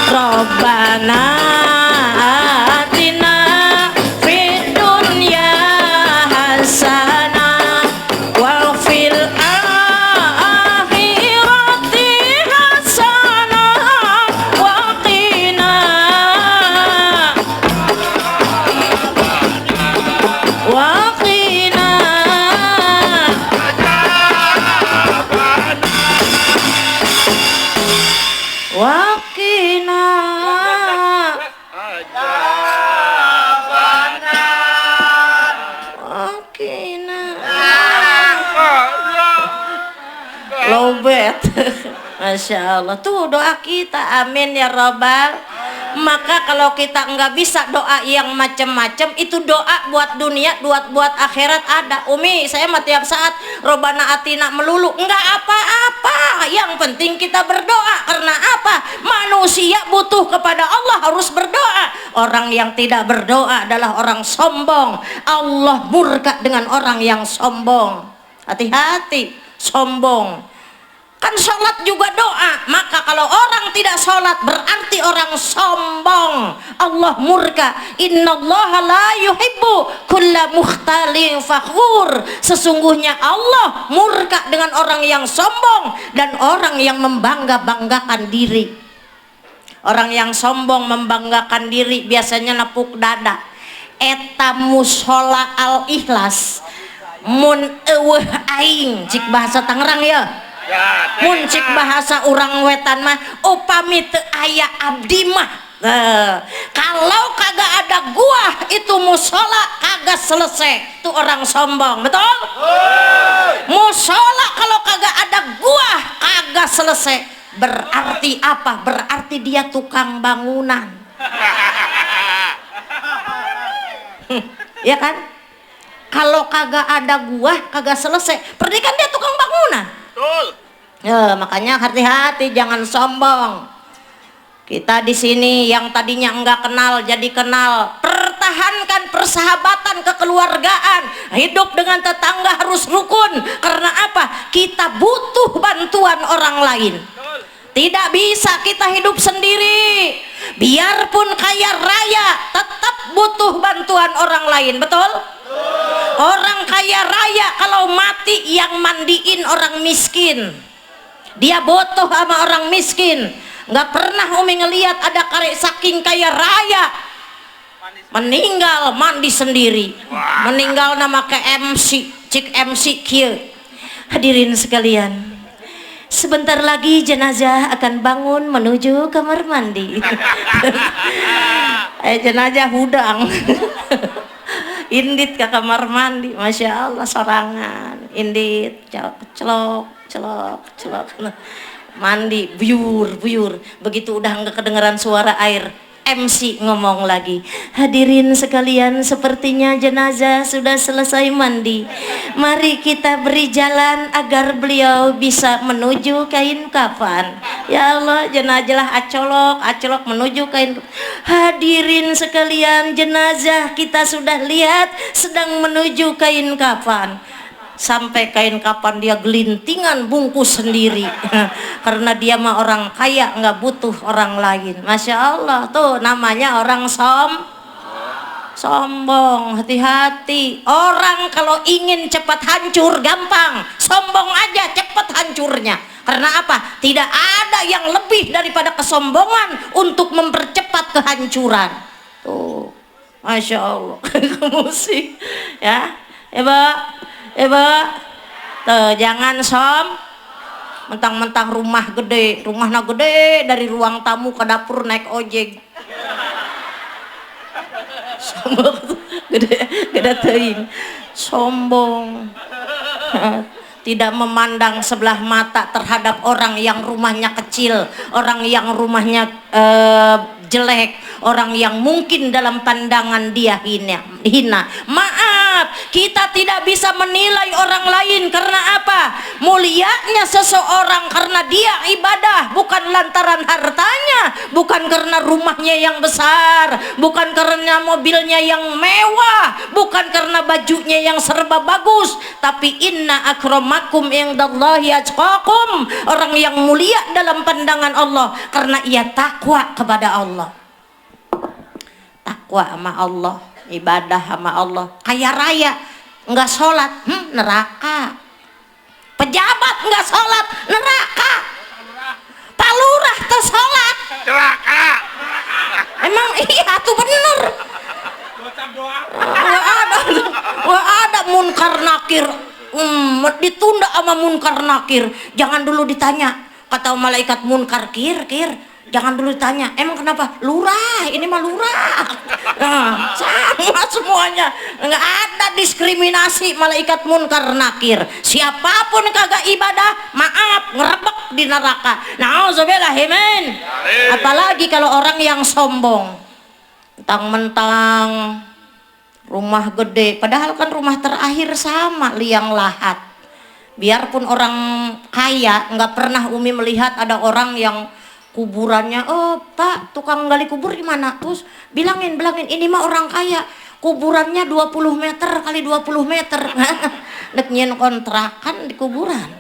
Rabbana atina fid dunya hasanah wa fil akhirati hasanah wa qina wa qina lobet. Masya Allah, tuh doa kita, amin ya Rabbal. Maka kalau kita nggak bisa doa yang macam-macam, itu doa buat dunia, buat akhirat ada. Umi, saya mah tiap saat Robbana atina melulu, nggak apa-apa. Yang penting kita berdoa. Karena apa? Manusia butuh kepada Allah, harus berdoa. Orang yang tidak berdoa adalah orang sombong. Allah murka dengan orang yang sombong. Hati-hati, sombong. Kan sholat juga doa. Maka kalau orang tidak sholat berarti orang sombong. Allah murka. Innallaha la yuhibbu kulla mukhtalin fakhur. Sesungguhnya Allah murka dengan orang yang sombong dan orang yang membangga-banggakan diri. Orang yang sombong membanggakan diri biasanya nepuk dada. Eta musola al ikhlas mun eueuh aing cik bahasa Tangerang ya. Mun cik bahasa urang wetan mah upami teu aya abdi mah. Kalau kagak ada gua itu musola kagak selesai. Itu orang sombong, betul? Musola kalau kagak ada gua kagak selesai. Berarti apa? Berarti dia tukang bangunan. Ya kan? Kalau kagak ada gua kagak selesai. Berarti kan dia tukang bangunan. Betul. Ya, makanya hati-hati, jangan sombong. Kita di sini yang tadinya enggak kenal jadi kenal. Pertahankan persahabatan, kekeluargaan. Hidup dengan tetangga harus rukun. Karena apa? Kita butuh bantuan orang lain. Tidak bisa kita hidup sendiri. Biarpun kaya raya, tetap butuh bantuan orang lain. Betul? Orang kaya raya kalau mati yang mandiin orang miskin. Dia butuh sama orang miskin. Nggak pernah Umi ngelihat ada karek saking kaya raya meninggal mandi sendiri. Meninggal nama ke MC, cik MC kieu. Hadirin sekalian, sebentar lagi jenazah akan bangun menuju kamar mandi. Jenazah hudang. Indit ke kamar mandi, masya Allah sorangan. Indit celok mandi buyur. Begitu udah nggak kedengeran suara air, MC ngomong lagi, hadirin sekalian, sepertinya jenazah sudah selesai mandi. Mari kita beri jalan agar beliau bisa menuju kain kafan. Ya Allah, jenazah acolok menuju kain. Hadirin sekalian, jenazah kita sudah lihat sedang menuju kain kafan. Sampai kain kapan dia gelintingan bungkus sendiri karena dia mah orang kaya, nggak butuh orang lain. Masya Allah, tuh namanya orang sombong. Hati-hati, orang kalau ingin cepat hancur gampang, sombong aja cepat hancurnya. Karena apa? Tidak ada yang lebih daripada kesombongan untuk mempercepat kehancuran. Tuh, Masya Allah. Musik ya, tuh, jangan mentang-mentang rumahnya gede, dari ruang tamu ke dapur naik ojek. Sombong, gede teuing. Sombong. Tidak memandang sebelah mata terhadap orang yang rumahnya kecil, orang yang rumahnya jelek, orang yang mungkin dalam pandangan dia hina. Maaf, kita tidak bisa menilai orang lain karena apa? Mulianya seseorang karena dia ibadah, bukan lantaran hartanya, bukan karena rumahnya yang besar, bukan karena mobilnya yang mewah, bukan karena bajunya yang serba bagus, tapi inna akramakum indallahi atqakum, orang yang mulia dalam pandangan Allah karena ia takwa kepada Allah. Takwa sama Allah, ibadah sama Allah. Kaya raya nggak sholat, neraka. Pejabat nggak sholat, neraka. Palurah tuh sholat, Neraka. emang iya tuh bener. Nggak ada munkar nakir. Ditunda sama munkar nakir. Jangan dulu ditanya, kata malaikat munkar, kir jangan dulu ditanya, emang kenapa? Lurah, ini mah lurah. Nah, sama semuanya, nggak ada diskriminasi malaikat munkar nakir. Siapapun kagak ibadah, maaf, ngerebek di neraka. Nauzubillah min. Apalagi kalau orang yang sombong, mentang-mentang rumah gede, padahal kan rumah terakhir sama liang lahat. Biarpun orang kaya, nggak pernah Umi melihat ada orang yang kuburannya, oh Pak, tukang gali kubur gimana? Terus bilangin, ini mah orang kaya, kuburannya 20 meter kali 20 meter. Nek nyen kontrakan di kuburan.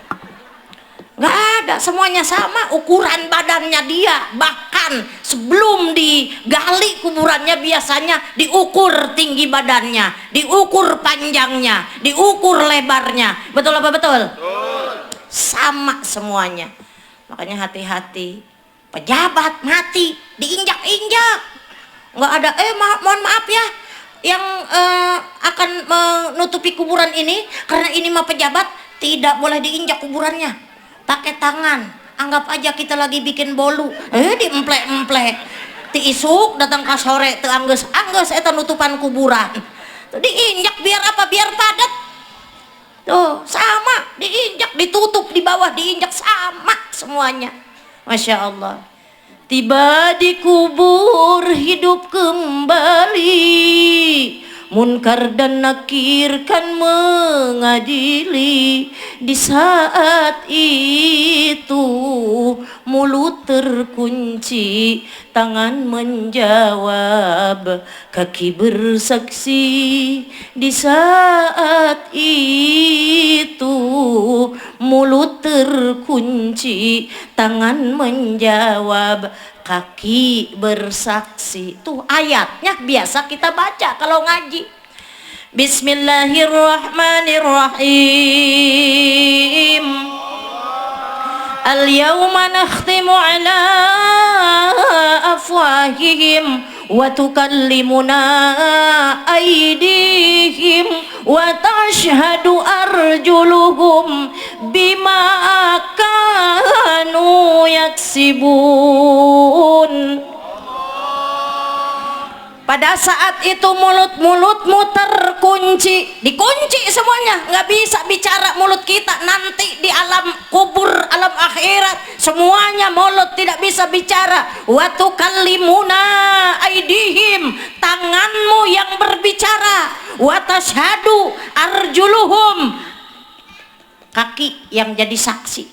Nggak ada, semuanya sama ukuran badannya dia. Bahkan sebelum digali kuburannya biasanya diukur tinggi badannya, diukur panjangnya, diukur lebarnya. Betul apa betul? Sama semuanya. Makanya hati-hati. Pejabat mati diinjak-injak, nggak ada mohon maaf ya yang akan menutupi kuburan ini, karena ini mah pejabat, tidak boleh diinjak kuburannya, pakai tangan. Anggap aja kita lagi bikin bolu, diemplek-emplek, ti isuk datang ke sore, te angges eta nutupan kuburan, tuh diinjak biar apa? Biar padat. Tuh sama, diinjak, ditutup di bawah, diinjak, sama semuanya. Masya Allah. Tiba di kubur hidup kembali, munkar dan nakir kan mengadili. Di saat itu mulut terkunci, tangan menjawab, kaki bersaksi. Di saat itu mulut terkunci, tangan menjawab, kaki bersaksi. Tuh ayatnya biasa kita baca kalau ngaji. Bismillahirrahmanirrahim. Al-yawma nakhtimu ala afwahihim wa tukallimuna aydihim wa tashhadu arjuluhum bima kanu yaksibun. Pada saat itu mulut-mulutmu terkunci, dikunci semuanya, nggak bisa bicara mulut kita. Nanti di alam kubur, alam akhirat, semuanya mulut tidak bisa bicara. Wa tukallimuna aidihim, tanganmu yang berbicara. Wa tashhadu arjuluhum, kaki yang jadi saksi.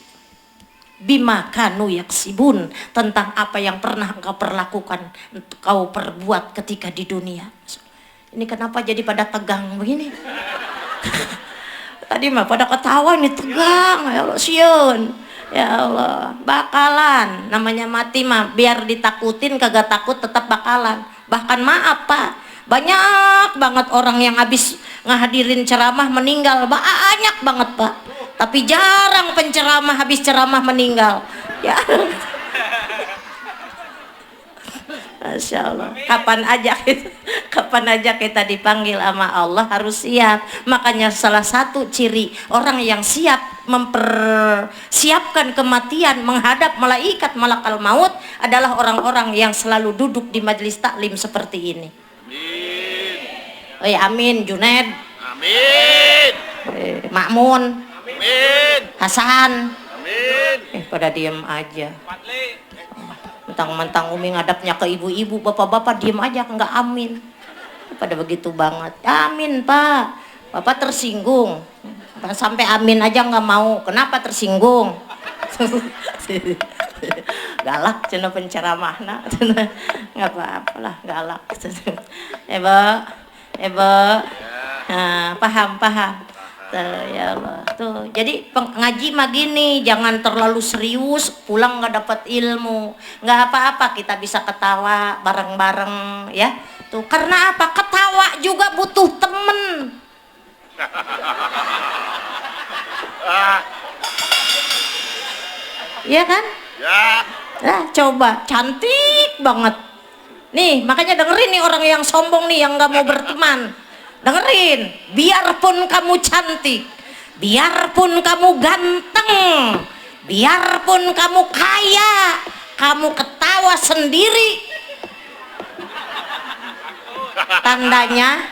Bima kanu yaksibun, tentang apa yang pernah engkau perlakukan, kau perbuat ketika di dunia. Ini kenapa jadi pada tegang begini? Tadi mah pada ketawa, ini tegang. Ya Allah, siun. Ya Allah, bakalan. Namanya mati mah biar ditakutin kagak takut tetap bakalan. Bahkan maaf Pak, banyak banget orang yang habis ngehadirin ceramah meninggal, banyak banget Pak. Tapi jarang penceramah habis ceramah meninggal. Ya. Masya Allah. Kapan aja kita dipanggil sama Allah harus siap. Makanya salah satu ciri orang yang siap mempersiapkan kematian menghadap malaikat malakal maut adalah orang-orang yang selalu duduk di majelis taklim seperti ini. Amin. Oh ya, amin. Junaid. Amin. Makmun. Amin. Hasan. Amin. Pada diem aja. Mentang-mentang Umi ngadapnya ke ibu-ibu, bapak-bapak diem aja nggak amin. Pada begitu banget. Amin Pak. Bapak tersinggung. Sampai amin aja nggak mau. Kenapa tersinggung? Galak cina penceramahna. Nggak apa-apa lah, galak. Eba. Nah, paham. Ya Allah tuh, jadi ngaji mah gini, jangan terlalu serius, pulang nggak dapat ilmu. Nggak apa-apa, kita bisa ketawa bareng-bareng ya tuh. Karena apa? Ketawa juga butuh temen. Iya kan? Ya. Nah, coba cantik banget nih, makanya dengerin nih orang yang sombong nih, yang nggak mau berteman. Dengerin, biarpun kamu cantik, biarpun kamu ganteng, biarpun kamu kaya, kamu ketawa sendiri, tandanya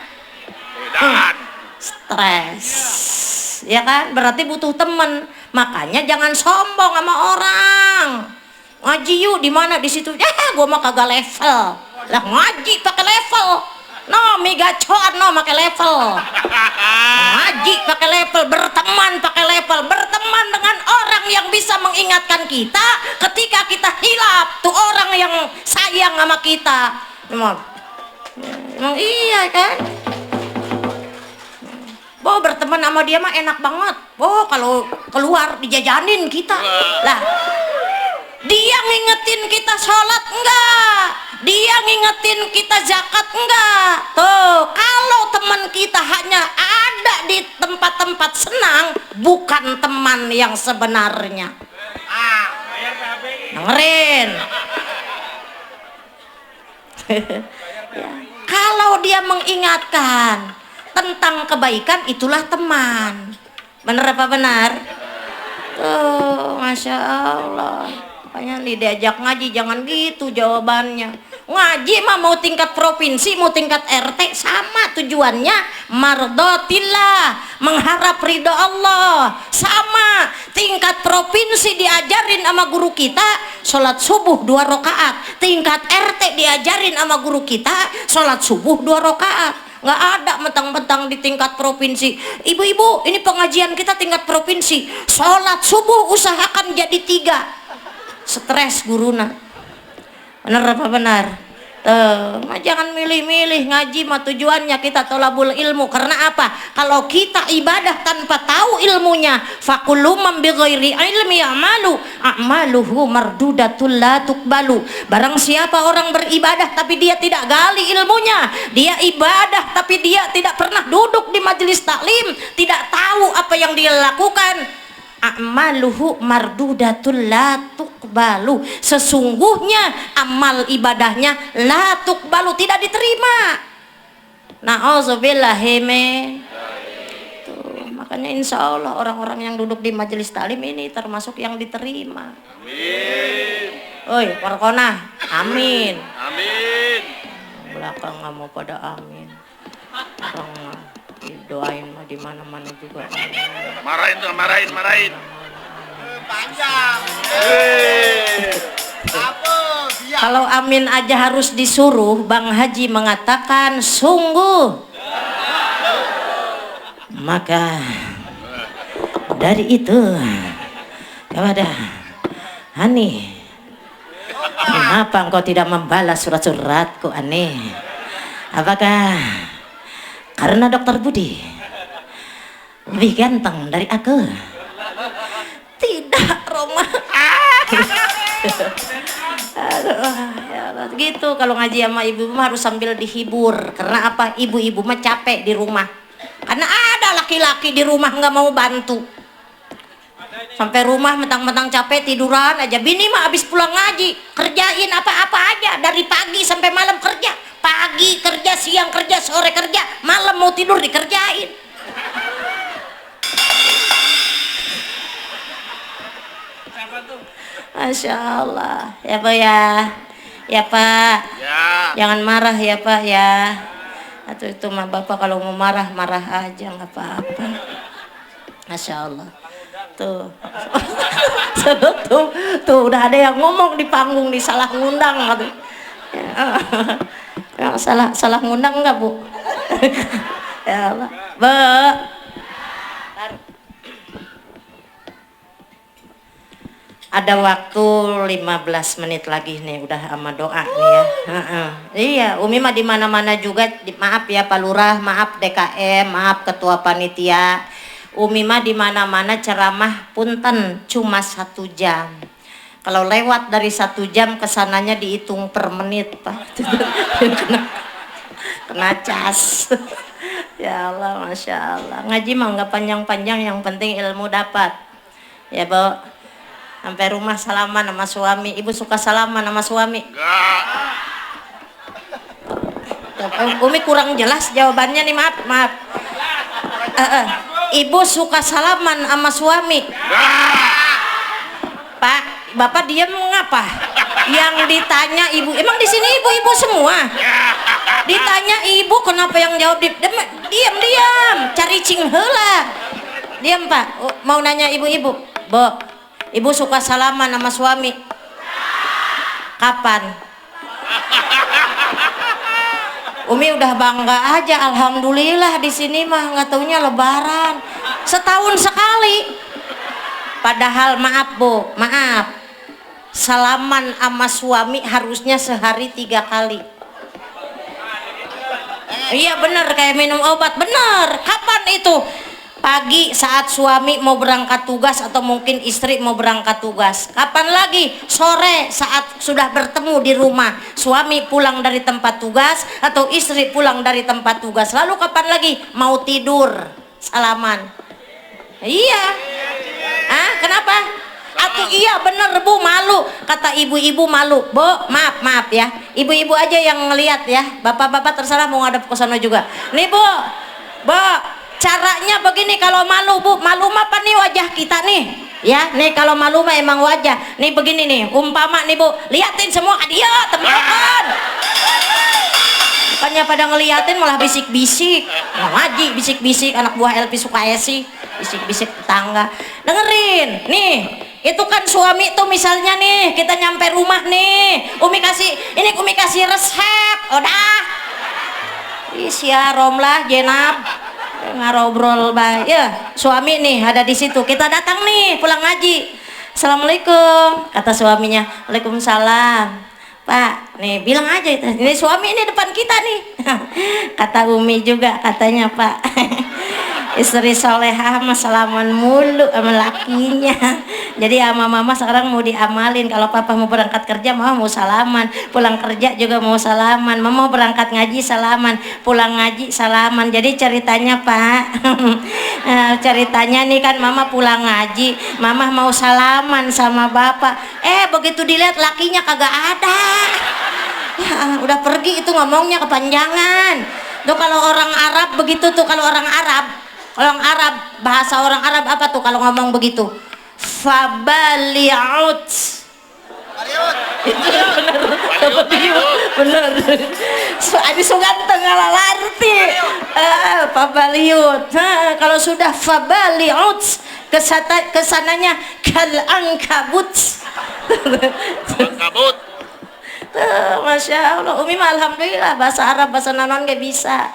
stres, ya kan? Berarti butuh temen. Makanya jangan sombong sama orang. Ngaji yuk, di mana? Di situ. Gua mah kagak level. Lah ngaji pakai level. No, migacoan no pakai level. Ngaji pakai level, berteman pakai level, berteman dengan orang yang bisa mengingatkan kita ketika kita hilaf, tuh orang yang sayang sama kita. Emang iya kan? Berteman sama dia mah enak banget. Kalau keluar dijajanin kita. Lah, dia ngingetin kita sholat enggak? Dia ngingetin kita zakat enggak? Tuh, kalau teman kita hanya ada di tempat-tempat senang, bukan teman yang sebenarnya. Dengerin. Ya. Kalau dia mengingatkan tentang kebaikan, itulah teman. Bener apa benar? Tuh, Masya Allah. Makanya nih diajak ngaji jangan gitu jawabannya. Ngaji mah mau tingkat provinsi, mau tingkat RT sama tujuannya, mardotillah, mengharap ridho Allah. Sama, tingkat provinsi diajarin sama guru kita sholat subuh 2 rakaat, tingkat RT diajarin sama guru kita sholat subuh 2 rakaat. Nggak ada mentang-mentang di tingkat provinsi. Ibu-ibu, ini pengajian kita tingkat provinsi, sholat subuh usahakan jadi 3. Stres guruna. Bener apa benar? Jangan milih-milih. Ngaji mah tujuannya kita tolabul ilmu. Karena apa? Kalau kita ibadah tanpa tahu ilmunya, fakullu man bighairi ilmi a'maluhu mardudatul la tuqbalu. Barang siapa orang beribadah tapi dia tidak gali ilmunya, dia ibadah tapi dia tidak pernah duduk di majelis taklim, tidak tahu apa yang dia lakukan, a'maluhu mardudatul la tuqbalu, sesungguhnya amal ibadahnya la tuqbalu, tidak diterima. Na'udzubillahi min. Makanya insya Allah orang-orang yang duduk di majelis taklim ini termasuk yang diterima. Amin. Oi, Warkona, amin. Amin. belakang nggak mau pada amin. Orang doain mah di mana-mana juga. Marahin tuh, marahin. Kalau amin aja harus disuruh, Bang Haji mengatakan sungguh. Maka dari itu kepada Hani, kenapa engkau tidak membalas surat-suratku, Ani? Apakah karena Dokter Budi lebih ganteng dari aku? Tidak, Roma. Aduh, ya Allah. Gitu kalau ngaji sama ibu mah harus sambil dihibur. Karena apa? Ibu-ibu mah capek di rumah. Karena ada laki-laki di rumah nggak mau bantu. Sampai rumah mentang-mentang capek tiduran aja. Bini mah abis pulang ngaji kerjain apa-apa aja dari pagi sampai malam kerja. Pagi kerja, siang kerja, sore kerja, malam mau tidur dikerjain. Masya Allah. Ya Pak ya. Ya Pak. Ya. Jangan marah ya Pak ya. Atau itu mah Bapak kalau mau marah aja nggak apa-apa. Masya Allah. Tuh. tuh udah ada yang ngomong di panggung nih salah ngundang gitu. Ya, salah ngundang enggak Bu? Ya Allah. Ada waktu 15 menit lagi nih udah sama doa nih ya. Iya, Umi mah di mana-mana juga. Maaf ya Pak Lurah, maaf DKM, maaf Ketua Panitia. Umi mah di mana-mana ceramah punten cuma 1 jam. Kalau lewat dari 1 jam kesananya dihitung per menit Pak. kena cas. Ya Allah, Masya Allah. Ngaji mah nggak panjang-panjang, yang penting ilmu dapat. Ya Bu. Sampai rumah salaman sama suami. Ibu suka salaman sama suami? Enggak. Umi kurang jelas jawabannya nih, maaf. Ibu suka salaman sama suami? Pak, Bapak diam ngapa? Yang ditanya ibu, emang di sini ibu-ibu semua? Ditanya ibu, kenapa yang jawab diam, cari cing heula. Diam Pak. Mau nanya ibu-ibu, Bu, ibu suka salaman sama suami? Kapan? Umi udah bangga aja, alhamdulillah di sini mah nggak taunya Lebaran, setahun sekali. Padahal maaf Bu, maaf, salaman sama suami harusnya sehari 3 kali. Iya bener, kayak minum obat, bener. Kapan itu? Pagi saat suami mau berangkat tugas atau mungkin istri mau berangkat tugas. Kapan lagi? Sore saat sudah bertemu di rumah, suami pulang dari tempat tugas atau istri pulang dari tempat tugas. Lalu kapan lagi? Mau tidur, salaman. Iya. Kenapa? Atau iya bener Bu, malu. Kata ibu-ibu malu. Bu, maaf ya. Ibu-ibu aja yang ngelihat ya. Bapak-bapak terserah mau ngadep ke sana juga. Nih Bu, caranya begini kalau malu Bu. Malu mah apa nih wajah kita nih? Ya, nih kalau malu mah emang wajah. Nih begini nih, umpama nih Bu, liatin semua dia teman-teman. Bukannya pada ngeliatin malah bisik-bisik. Ngaji bisik-bisik, anak buah LP Sukaesi, bisik-bisik tetangga. Dengerin, nih. Itu kan suami tuh misalnya nih, kita nyampe rumah nih. Umi kasih resep. Udah. Isya Romlah Jenab. Ngarobrol baik ya, suami nih ada di situ, kita datang nih pulang ngaji. Assalamualaikum, kata suaminya. Waalaikumsalam. Pak, nih bilang aja ini suami ini depan kita nih. Kata Umi juga katanya Pak. Istri solehah mah salaman mulu sama lakinya. Jadi sama mama sekarang mau diamalin, kalau papa mau berangkat kerja mama mau salaman, pulang kerja juga mau salaman, mama mau berangkat ngaji salaman, pulang ngaji salaman. Jadi ceritanya Pak, ceritanya nih kan mama pulang ngaji, mama mau salaman sama bapak, begitu dilihat lakinya kagak ada. Ya, udah pergi, itu ngomongnya kepanjangan. Tuh kalau orang Arab begitu tuh, kalau orang Arab, bahasa orang Arab apa tuh kalau ngomong begitu? Fabali'ut. Itu bener. Bener. Adi suganteng ngalalarti. Fabaliut. Kalau sudah fabaliut kesananya kal angkabut. Kabut. Masya Allah, Umi mah alhamdulillah bahasa Arab, bahasa nanon gak bisa.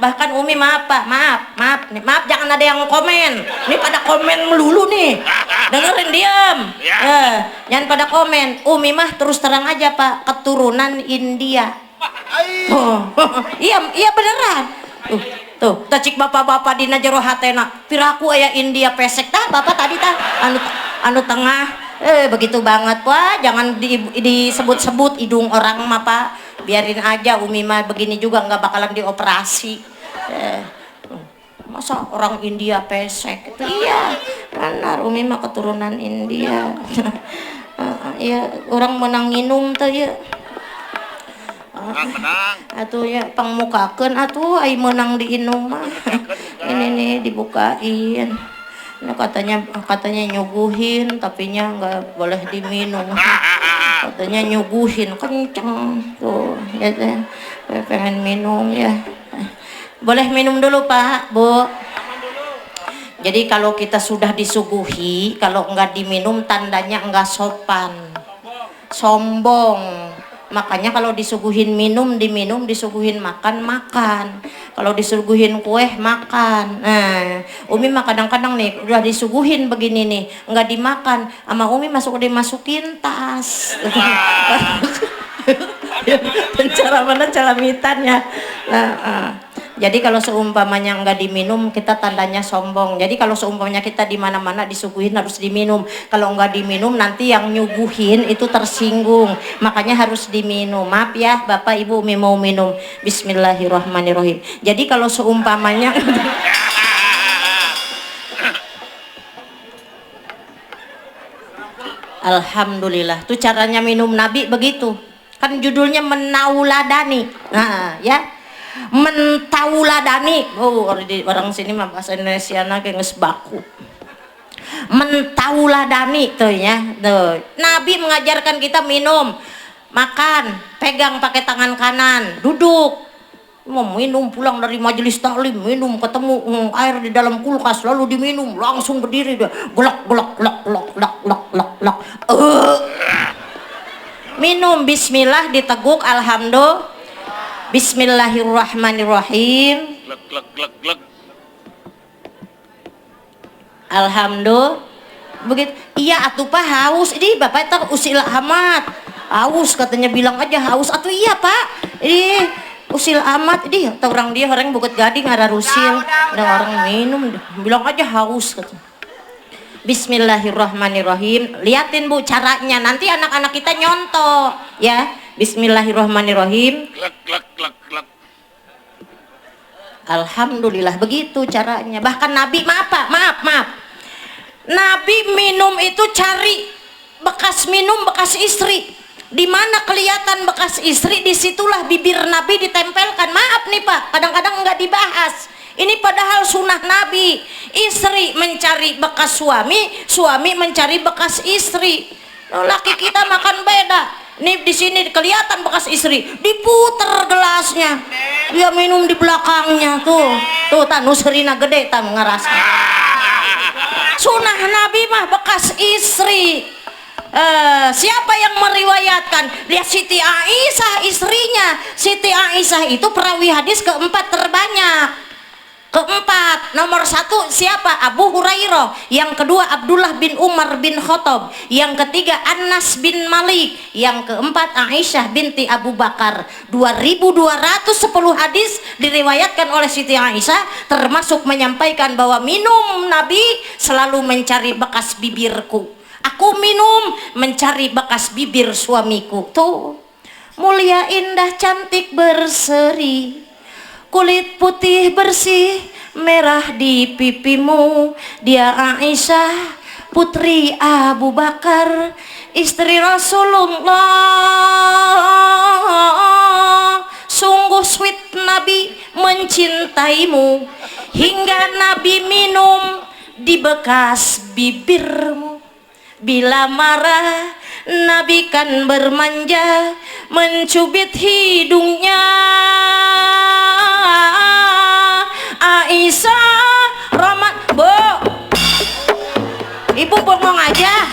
Bahkan Umi maaf Pak, maaf jangan ada yang komen. Ini pada komen melulu nih. Dengerin diam. Jangan pada komen. Umi mah terus terang aja Pak, keturunan India. Iya beneran. Tuh, tacik bapak-bapak di najero hatena. Piraku aya India pesek tah bapak tadi tah anu tengah. Begitu banget Pak, jangan disebut-sebut hidung orang mah Pak. Biarin aja, Umi mah begini juga nggak bakalan dioperasi. Masa orang India pesek? Iya, benar, Umi mah keturunan India. Ya, orang menang minum tuh ya. Menang. Atuh ya pangmukakeun atuh ai menang di inum mah. Ini nih dibukain. Nah, katanya nyuguhin tapi nya nggak boleh diminum. Katanya nyuguhin kenceng tuh ya teh. Pengen minum ya. Boleh minum dulu Pak, Bu. Jadi kalau kita sudah disuguhi, kalau nggak diminum tandanya nggak sopan, sombong. Makanya kalau disuguhin minum diminum, disuguhin makan makan. Kalau disuguhin kue makan. Nah, Umi mah kadang-kadang nih udah disuguhin begini nih, nggak dimakan, sama Umi dimasukin tas. Cara mana cara mitannya. Jadi kalau seumpamanya nggak diminum kita tandanya sombong. Jadi kalau seumpamanya kita di mana-mana disuguhin harus diminum. Kalau nggak diminum nanti yang nyuguhin itu tersinggung. Makanya harus diminum. Maaf ya Bapak Ibu, Umi mau minum. Bismillahirrahmanirrahim. Jadi kalau seumpamanya Alhamdulillah. Tuh caranya minum Nabi begitu. Kan judulnya menauladani. Nah, ya. Mentauladani. Orang sini mah bahasa Indonesia kayak geus baku. Mentauladani tuh ya. Tuh. Nabi mengajarkan kita minum, makan, pegang pakai tangan kanan, duduk. Mau minum pulang dari majelis taklim, minum ketemu air di dalam kulkas lalu diminum, langsung berdiri dia. Glok glok glok glok glok glok glok glok. Minum bismillah diteguk alhamdulillah. Bismillahirrahmanirrahim. Glek glek glek glek. Alhamdulillah. Begitu. Iya atuh Pak haus. Ini Bapak tak usil amat. Haus katanya bilang aja haus. Atuh iya Pak. Ini usil amat. Ini orang dia orang bukit gading ada rusil. Ada orang minum bilang aja haus katanya. Bismillahirrahmanirrahim. Liatin Bu caranya. Nanti anak-anak kita nyontoh ya. Bismillahirrahmanirrahim. Glek glek glek glek. Alhamdulillah begitu caranya. Bahkan Nabi maaf Nabi minum itu cari bekas minum bekas istri. Di mana kelihatan bekas istri, disitulah bibir Nabi ditempelkan. Maaf nih Pak, kadang-kadang nggak dibahas. Ini padahal sunnah Nabi. Istri mencari bekas suami, suami mencari bekas istri. Laki kita makan beda. Nih di sini kelihatan bekas istri, diputer gelasnya, dia minum di belakangnya tuh tanusrina gede tam ngerasa. Sunnah Nabi mah bekas istri. Siapa yang meriwayatkan? Lihat Siti Aisyah istrinya. Siti Aisyah itu perawi hadis keempat terbanyak. Keempat, nomor satu siapa? Abu Hurairah. Yang kedua Abdullah bin Umar bin Khattab. Yang ketiga Anas bin Malik. Yang keempat Aisyah binti Abu Bakar. 2210 hadis diriwayatkan oleh Siti Aisyah, termasuk menyampaikan bahwa minum Nabi selalu mencari bekas bibirku. Aku minum mencari bekas bibir suamiku. Tuh, mulia indah cantik berseri, kulit putih bersih, merah di pipimu. Dia Aisyah, putri Abu Bakar, istri Rasulullah. Sungguh sweet Nabi mencintaimu, hingga Nabi minum di bekas bibirmu. Bila marah Nabi kan bermanja mencubit hidungnya. Aisyah Rahmat, Bu, Ibu bengong aja.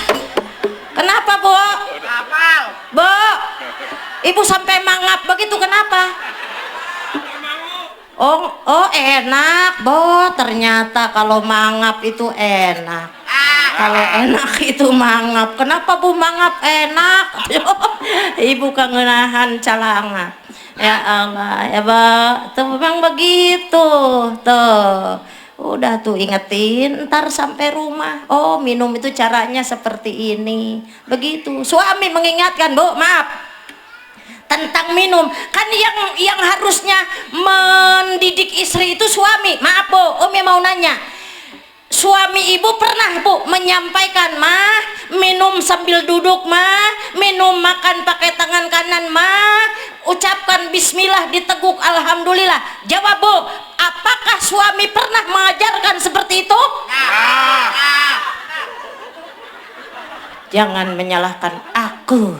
Kenapa, Bu? Bu, Ibu sampai mangap begitu kenapa? Oh enak, Bu. Ternyata kalau mangap itu enak. Kalau enak itu mangap. Kenapa Bu mangap enak? Ibu kangenahan calangat. Ya Allah, ya Pak. Tuh memang begitu. Tuh. Udah tuh ingetin, ntar sampai rumah. Oh, minum itu caranya seperti ini. Begitu. Suami mengingatkan, Bu, maaf. Tentang minum. Kan yang harusnya mendidik istri itu suami. Maaf, Bu, Umi mau nanya. Suami ibu pernah, Bu, menyampaikan, "Mah, minum sambil duduk, Mah, minum makan pakai tangan kanan, Mah, ucapkan bismillah diteguk alhamdulillah." Jawab, Bu, apakah suami pernah mengajarkan seperti itu? Jangan menyalahkan aku.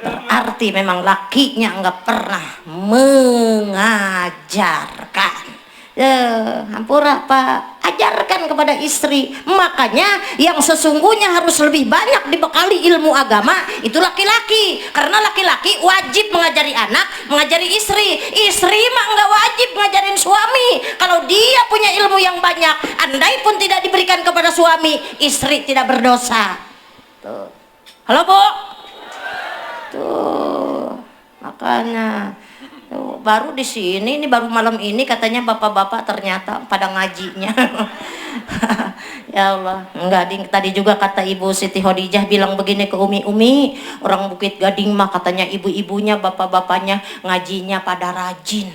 Berarti memang lakinya nggak pernah mengajarkan. Hampura Pak, ajarkan kepada istri. Makanya yang sesungguhnya harus lebih banyak dibekali ilmu agama itu laki-laki, karena laki-laki wajib mengajari anak, mengajari istri. Istri mah nggak wajib ngajarin suami. Kalau dia punya ilmu yang banyak, andai pun tidak diberikan kepada suami, istri tidak berdosa. Tuh. Halo, Bu. Tuh, makanya baru di sini, ini baru malam ini katanya bapak-bapak ternyata pada ngajinya. Ya Allah, enggak, tadi juga kata Ibu Siti Khadijah bilang begini ke Umi, orang Bukit Gading mah katanya ibu-ibunya, bapak-bapaknya ngajinya pada rajin.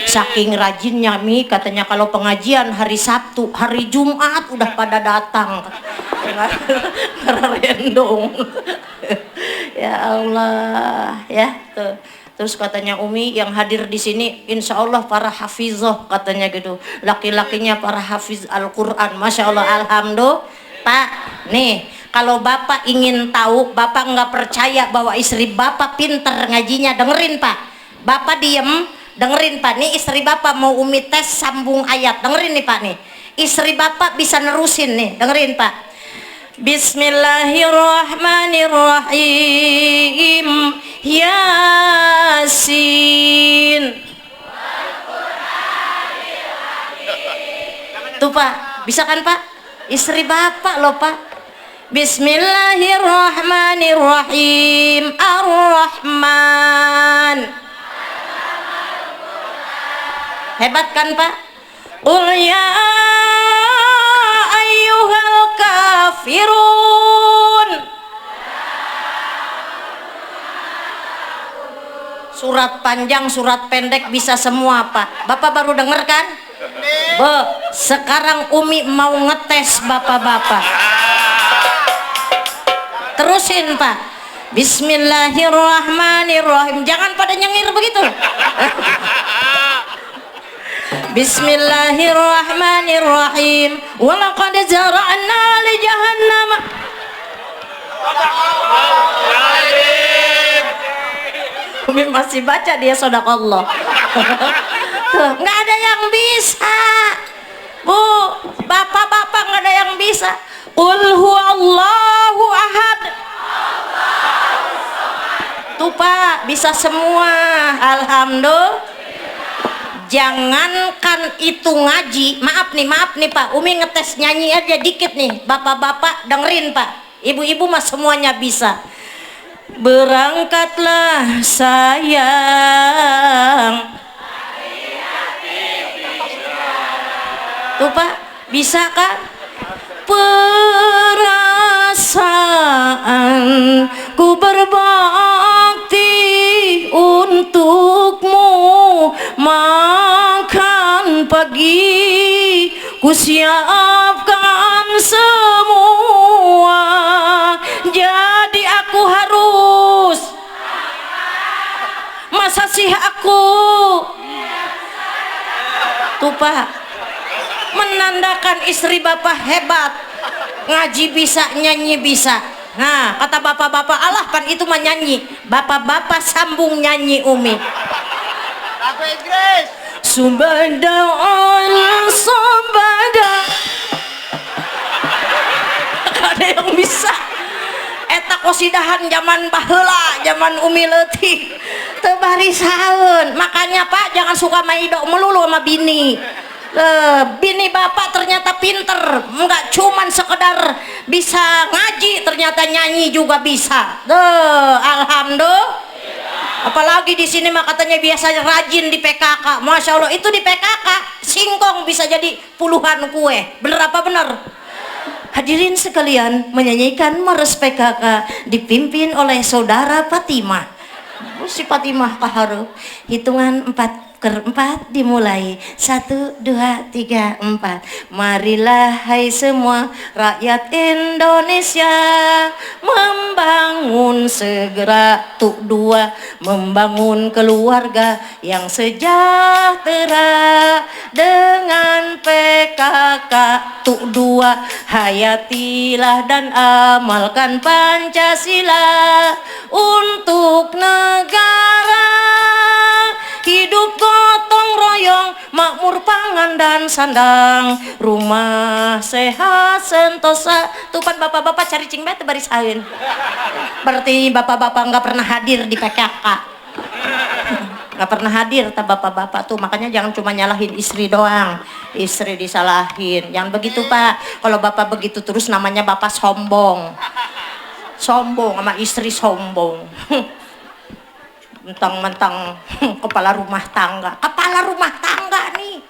Saking rajinnya Mi, katanya kalau pengajian hari Sabtu, hari Jumat udah pada datang. Rendong. Ya Allah, ya tuh. Terus katanya Umi yang hadir di sini insya Allah para hafizah katanya gitu, laki-lakinya para hafiz Al-Quran, masya Allah, alhamdulillah. Pak, nih kalau bapak ingin tahu, bapak nggak percaya bahwa istri bapak pinter ngajinya, dengerin Pak, bapak diem, dengerin Pak, nih istri bapak mau Umi tes sambung ayat, dengerin nih Pak, nih istri bapak bisa nerusin nih, dengerin Pak. Bismillahirrahmanirrahim. Yasin. Tuh Pak, bisa kan Pak? Istri bapak loh Pak. Bismillahirrahmanirrahim. Ar-Rahman. Hebat kan Pak? Qul ya ayyuhal kafirun. Surat panjang, surat pendek bisa semua Pak. Bapak baru denger kan? Bu, sekarang Umi mau ngetes bapak-bapak. Terusin Pak. Bismillahirrahmanirrahim. Jangan pada nyengir begitu. Bismillahirrahmanirrahim. Walaqad zara'na li jahannam. Umi masih baca dia sadaqallah. Nggak ada yang bisa, Bu, bapak-bapak nggak ada yang bisa. Qul huwallahu ahad. Tuh Pak, bisa semua, alhamdulillah. Jangankan itu ngaji, maaf nih Pak, Umi ngetes nyanyi aja dikit nih, bapak-bapak dengerin Pak, ibu-ibu mah semuanya bisa. Berangkatlah sayang. Tuh Pak, bisa kan? Perasaanku berbakti untukmu, makan pagi ku siapkan semua, jadi aku harus, masa sih aku. Tuh Pak, menandakan istri bapak hebat, ngaji bisa, nyanyi bisa. Nah, kata bapak-bapak, alah kan itu mah nyanyi. Bapak-bapak sambung nyanyi Umi. Lagu Inggris. Subada on sobada. Ada yang bisa. Eta kosidahan zaman baheula, zaman Umi leutik. Teu bari saeun. Makanya Pak jangan suka maido melulu sama bini. Bini bapak ternyata pinter, enggak cuman sekedar bisa ngaji, ternyata nyanyi juga bisa. Alhamdulillah. Apalagi di sini mah katanya biasanya rajin di PKK. Masya Allah, itu di PKK singkong bisa jadi puluhan kue. Bener apa bener? Hadirin sekalian, menyanyikan Mars PKK dipimpin oleh saudara Fatimah. Si Fatimah kaharup. Hitungan 4 4 dimulai. 1, 2, 3, 4. Marilah hai semua rakyat Indonesia membangun segera tuk dua, membangun keluarga yang sejahtera dengan PKK tuk dua. Hayatilah dan amalkan Pancasila untuk negara. Hidup gotong royong, makmur pangan dan sandang, rumah sehat sentosa. Tuh kan bapak-bapak cari cing bete baris hain. Berarti bapak-bapak nggak pernah hadir di PKK. Nggak pernah hadir ta bapak-bapak tuh. Makanya jangan cuma nyalahin istri doang. Istri disalahin. Jangan begitu Pak. Kalau bapak begitu terus namanya bapak sombong. Sombong sama istri sombong. Mentang-mentang kepala rumah tangga nih,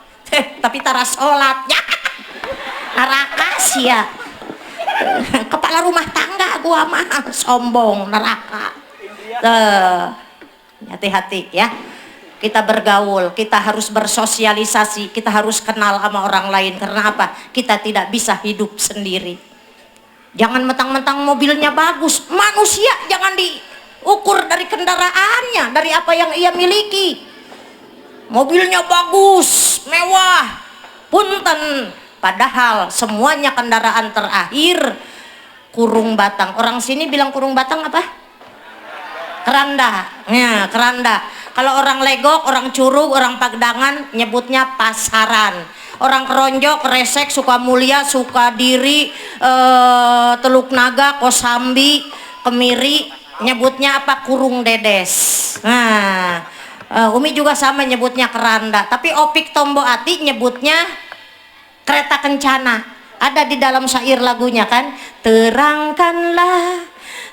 tapi tara sholat ya, neraka sia. Kepala rumah tangga gua mah sombong, neraka. Hati-hati ya, kita bergaul, kita harus bersosialisasi, kita harus kenal sama orang lain. Karena apa? Kita tidak bisa hidup sendiri. Jangan mentang-mentang mobilnya bagus, manusia jangan diukur dari kendaraannya, dari apa yang ia miliki. Mobilnya bagus, mewah, punten, padahal semuanya kendaraan terakhir kurung batang. Orang sini bilang kurung batang apa? Keranda. Ya, keranda. Kalau orang Legok, orang Curug, orang Pagedangan nyebutnya pasaran. Orang Keronjok, Kresek, Sukamulya, Sukadiri, Teluk Naga, Kosambi, Kemiri nyebutnya apa? Kurung dedes. Nah, Umi juga sama nyebutnya keranda, tapi Opik Tombo Ati nyebutnya kereta kencana. Ada di dalam syair lagunya kan, terangkanlah,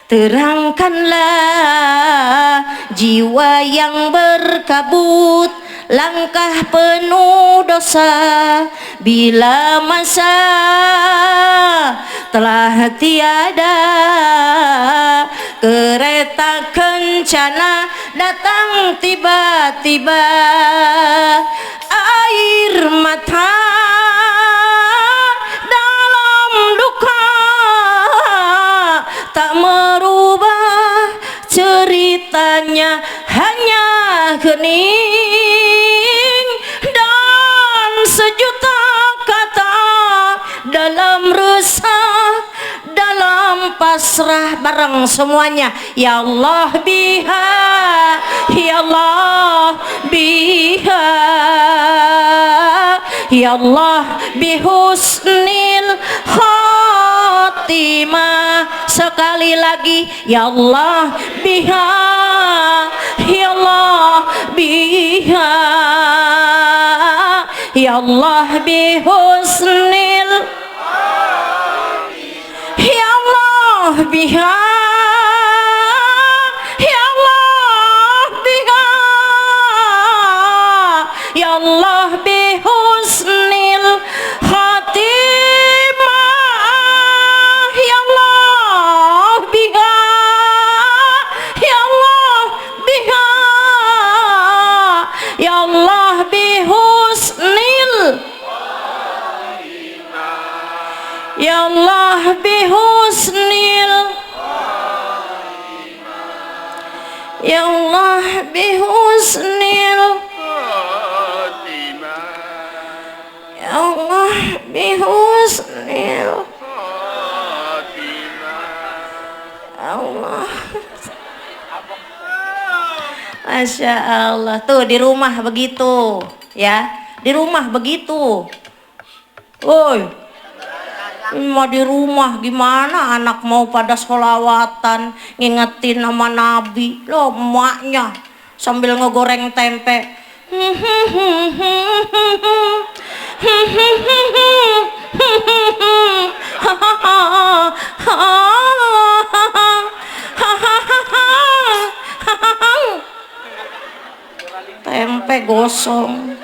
terangkanlah jiwa yang berkabut, langkah penuh dosa, bila masa telah tiada, kereta kencana datang tiba-tiba, air mata dalam duka tak merubah ceritanya, hanya hening dan sejuta kata dalam resah, dalam pasrah. Bareng semuanya, ya Allah biha, ya Allah biha, ya Allah bihusnil khatimah. Sekali lagi, ya Allah biha, ya Allah biha, ya Allah bihusnil, ya Allah biha, ya Allah biha, ya Allah bihusnil khatimah, ya Allah biha, ya Allah biha, ya Allah bihusnil, ya Allah bihusnil, ya Allah bihusnil, ya Allah bihusnil, Masya Allah. Tuh di rumah begitu, ya. Di rumah begitu. Woi, mau di rumah gimana anak mau pada sholawatan ngingetin nama Nabi loh, emaknya sambil ngegoreng tempe. Tempe gosong.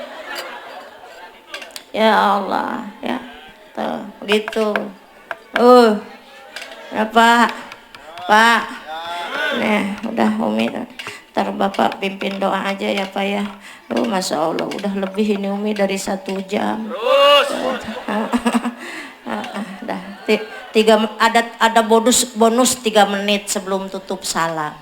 Ya Allah, ya. Tuh, begitu. Ya Pak. Pak. Nih, udah Umi. Ntar Bapak pimpin doa aja ya Pak ya. Masya Allah, udah lebih ini Umi dari 1 jam. Terus. Dah, ada bonus 3 menit sebelum tutup salam.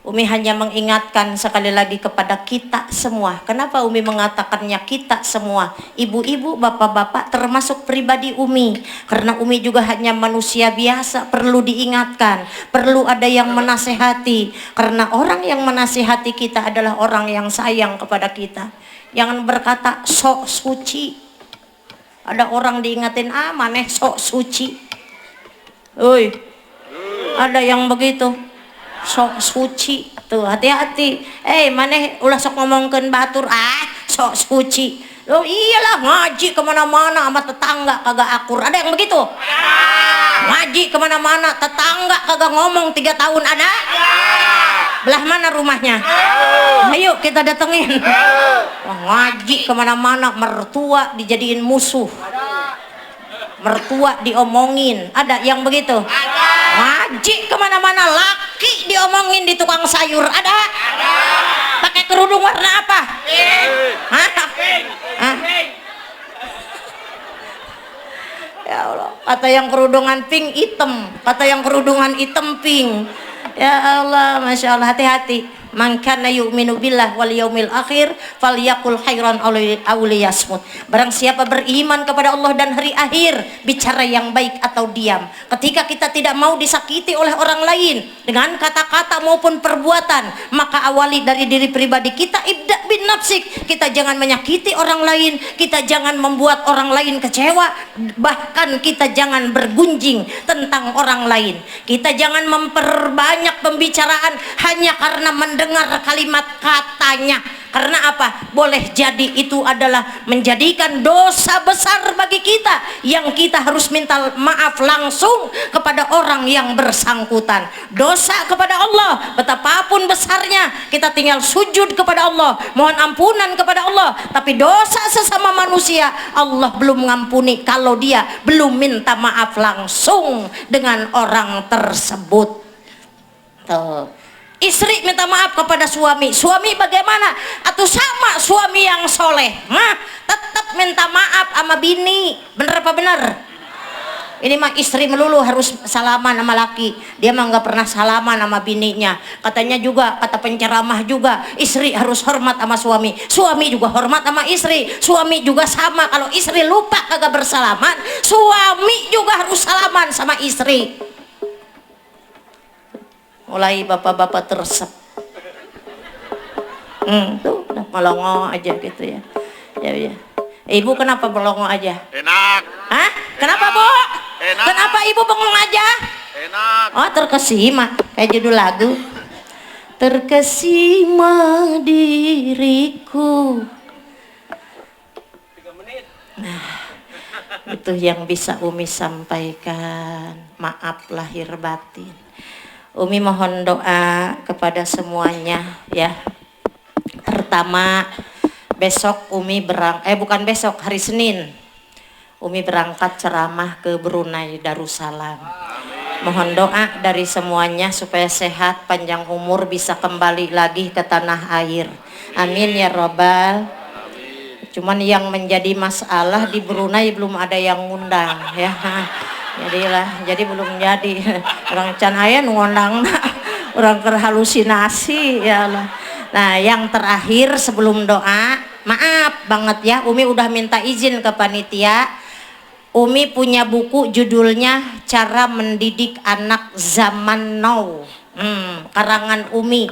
Umi hanya mengingatkan sekali lagi kepada kita semua. Kenapa Umi mengatakannya kita semua? Ibu-ibu, bapak-bapak, termasuk pribadi Umi. Karena Umi juga hanya manusia biasa, perlu diingatkan, perlu ada yang menasehati. Karena orang yang menasehati kita adalah orang yang sayang kepada kita. Jangan berkata sok suci. Ada orang diingatin, maneh sok suci. Oi, ada yang begitu. Sok suci tuh, hati-hati. Maneh ulah sok ngomongkeun batur, sok suci. Loh iyalah, ngaji kemana-mana sama tetangga kagak akur. Ada yang begitu? Ngaji kemana-mana, tetangga kagak ngomong 3 tahun, ada? Belah mana rumahnya? Ayo kita datengin. Wah, ngaji kemana-mana, mertua dijadiin musuh, mertua diomongin. Ada yang begitu? Ngaji kemana-mana, laki diomongin di tukang sayur. Ada? Pakai kerudung warna apa? Ya Allah, kata yang kerudungan pink hitam, kata yang kerudungan hitam pink. Ya Allah, Masya Allah, hati-hati. Man kana yu'minu billah wal yaumil akhir falyaqul khairan aw liyasmut. Barang siapa beriman kepada Allah dan hari akhir, bicara yang baik atau diam. Ketika kita tidak mau disakiti oleh orang lain dengan kata-kata maupun perbuatan, maka awali dari diri pribadi kita. Ibda bin nafsik. Kita jangan menyakiti orang lain, kita jangan membuat orang lain kecewa, bahkan kita jangan bergunjing tentang orang lain. Kita jangan memperbanyak pembicaraan hanya karena mendengar kalimat katanya. Karena apa? Boleh jadi itu adalah menjadikan dosa besar bagi kita, yang kita harus minta maaf langsung kepada orang yang bersangkutan. Dosa kepada Allah, betapapun besarnya, kita tinggal sujud kepada Allah, mohon ampunan kepada Allah. Tapi dosa sesama manusia, Allah belum mengampuni kalau dia belum minta maaf langsung dengan orang tersebut. Tuh. Istri minta maaf kepada suami, suami bagaimana? Atau sama suami yang soleh, tetap minta maaf sama bini. Bener apa bener? Ini mah istri melulu harus salaman sama laki, dia mah nggak pernah salaman sama bininya. Katanya juga, kata penceramah juga, istri harus hormat sama suami, suami juga hormat sama istri. Suami juga sama, kalau istri lupa kagak bersalaman, suami juga harus salaman sama istri. Mulai bapak-bapak tersep, tuh udah melongo aja gitu ya. Ya. Ibu kenapa melongo aja? Enak. Hah? Kenapa Bu? Enak. Kenapa ibu bengong aja? Enak. Oh, terkesima, kayak judul lagu. Terkesima diriku. Nah, itu yang bisa Umi sampaikan. Maaf lahir batin. Umi mohon doa kepada semuanya ya. Pertama, besok Umi bukan besok, hari Senin Umi berangkat ceramah ke Brunei Darussalam. Mohon doa dari semuanya supaya sehat, panjang umur, bisa kembali lagi ke tanah air. Amin ya robbal. Cuman yang menjadi masalah di Brunei belum ada yang ngundang ya. Jadi belum jadi. Orang can aya ngundang, orang terhalusinasi ya Allah. Nah, yang terakhir sebelum doa, maaf banget ya, Umi udah minta izin ke panitia. Umi punya buku judulnya Cara Mendidik Anak Zaman Now, karangan Umi.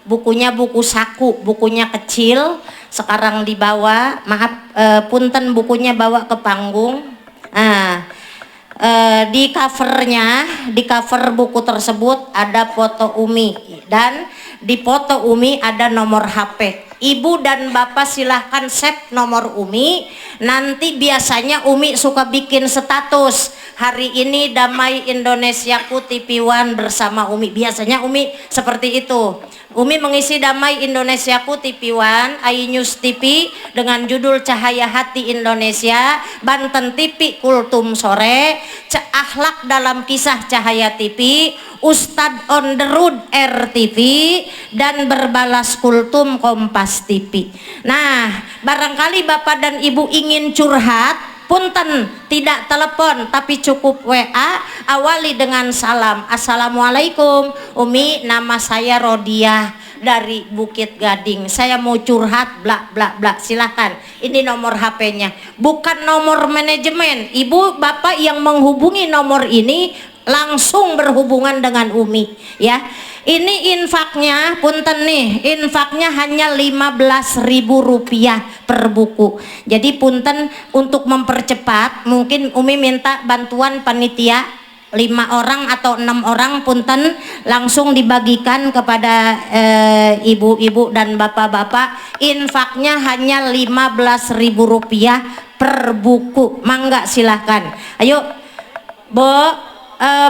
bukunya buku saku, bukunya kecil, sekarang dibawa, maaf, punten bukunya bawa ke panggung. Nah, di cover buku tersebut ada foto Umi, dan di foto Umi ada nomor HP. Ibu dan bapak silahkan save nomor Umi. Nanti biasanya Umi suka bikin status, hari ini Damai Indonesiaku TV One bersama Umi. Biasanya Umi seperti itu. Umi mengisi Damai Indonesiaku TV One, iNews TV dengan judul Cahaya Hati Indonesia, Banten TV Kultum Sore, Akhlak dalam Kisah Cahaya TV, Ustadz on the Road RTV, dan Berbalas Kultum Kompas TV. Nah, barangkali bapak dan ibu ingin curhat, punten, tidak telepon tapi cukup WA, awali dengan salam. Assalamualaikum Umi, nama saya Rodiah dari Bukit Gading, saya mau curhat bla bla bla. Silahkan, ini nomor HP-nya, bukan nomor manajemen. Ibu bapak yang menghubungi nomor ini langsung berhubungan dengan Umi ya. Ini infaknya, punten nih, infaknya hanya Rp15.000 per buku. Jadi punten, untuk mempercepat mungkin Umi minta bantuan panitia 5 orang atau 6 orang, punten, langsung dibagikan kepada ibu-ibu dan bapak-bapak. Infaknya hanya Rp15.000 per buku. Mangga silahkan, ayo Bu,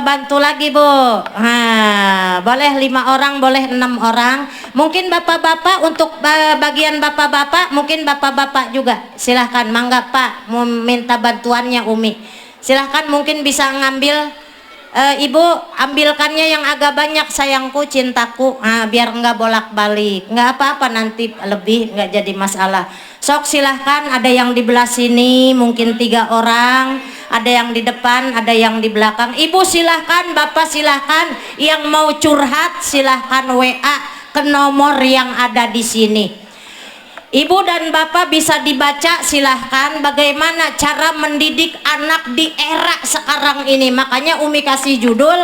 bantu lagi Bu. Nah, boleh 5 orang, boleh 6 orang. Mungkin bapak-bapak, untuk bagian bapak-bapak, mungkin bapak-bapak juga silahkan. Mangga Pak, mau minta bantuannya Umi, silahkan. Mungkin bisa ngambil, Ibu ambilkannya yang agak banyak, sayangku cintaku. Nah, biar enggak bolak-balik, enggak apa-apa, nanti lebih enggak jadi masalah. Sok silahkan, ada yang di belah sini mungkin 3 orang, ada yang di depan, ada yang di belakang. Ibu silahkan, bapak silahkan, yang mau curhat silahkan WA ke nomor yang ada di sini. Ibu dan bapak bisa dibaca silahkan bagaimana cara mendidik anak di era sekarang ini. Makanya Umi kasih judul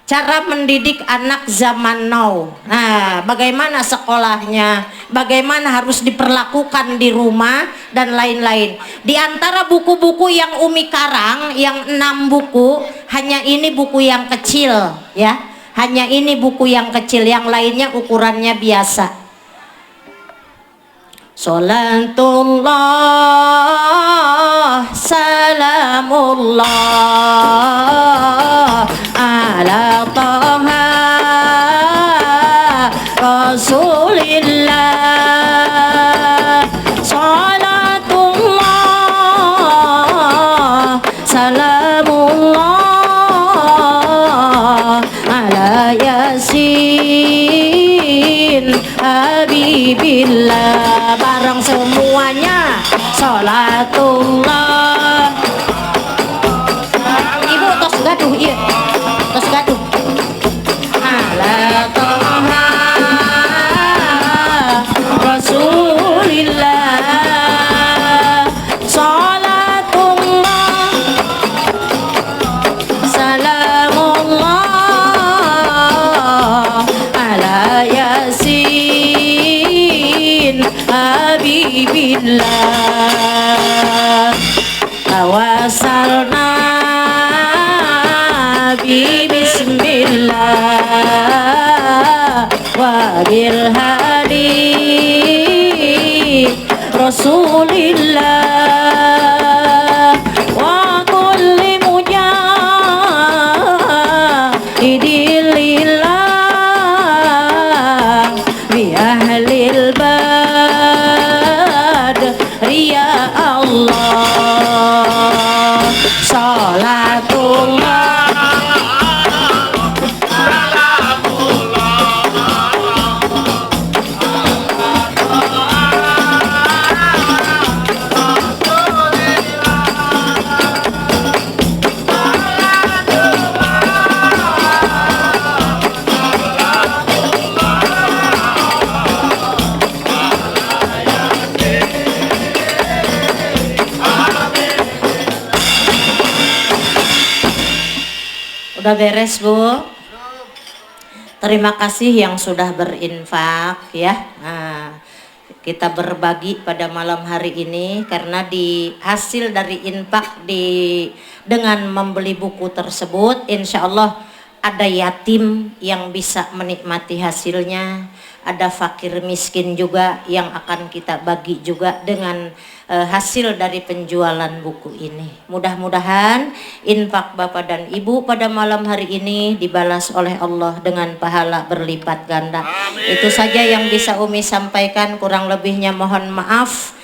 cara mendidik anak zaman now. Nah, bagaimana sekolahnya, bagaimana harus diperlakukan di rumah, dan lain-lain. Di antara buku-buku yang Umi karang, yang 6 buku, hanya ini buku yang kecil ya. Hanya ini buku yang kecil, yang lainnya ukurannya biasa. Salatullah salamullah ala taha rasulillah. Salatullah salamullah ala yasin habibillah. Bareng semuanya, sholatullah. Ibu tos gaduh, iya, tos gaduh. Ala toha rasulillah. Sholatullah salamullah ala yasin habibillah. Tawasalna bi bismillah wa bil hadi rasulillah wa kulli mujahidilillah bi ahlil badri ya Allah. Salatullah udah beres Bu. Terima kasih yang sudah berinfak ya. Nah, kita berbagi pada malam hari ini karena di hasil dari infak dengan membeli buku tersebut, insya Allah ada yatim yang bisa menikmati hasilnya, ada fakir miskin juga yang akan kita bagi juga dengan hasil dari penjualan buku ini. Mudah-mudahan infak Bapak dan Ibu pada malam hari ini dibalas oleh Allah dengan pahala berlipat ganda. Amin. Itu saja yang bisa Umi sampaikan, kurang lebihnya mohon maaf.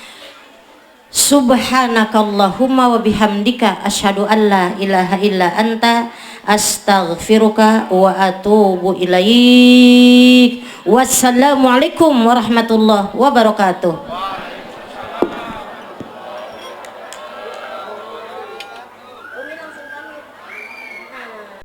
Subhanakallahumma wa bihamdika asyhadu an la ilaha illa anta astaghfiruka wa atubu ilaik. Wassalamualaikum warahmatullahi wabarakatuh.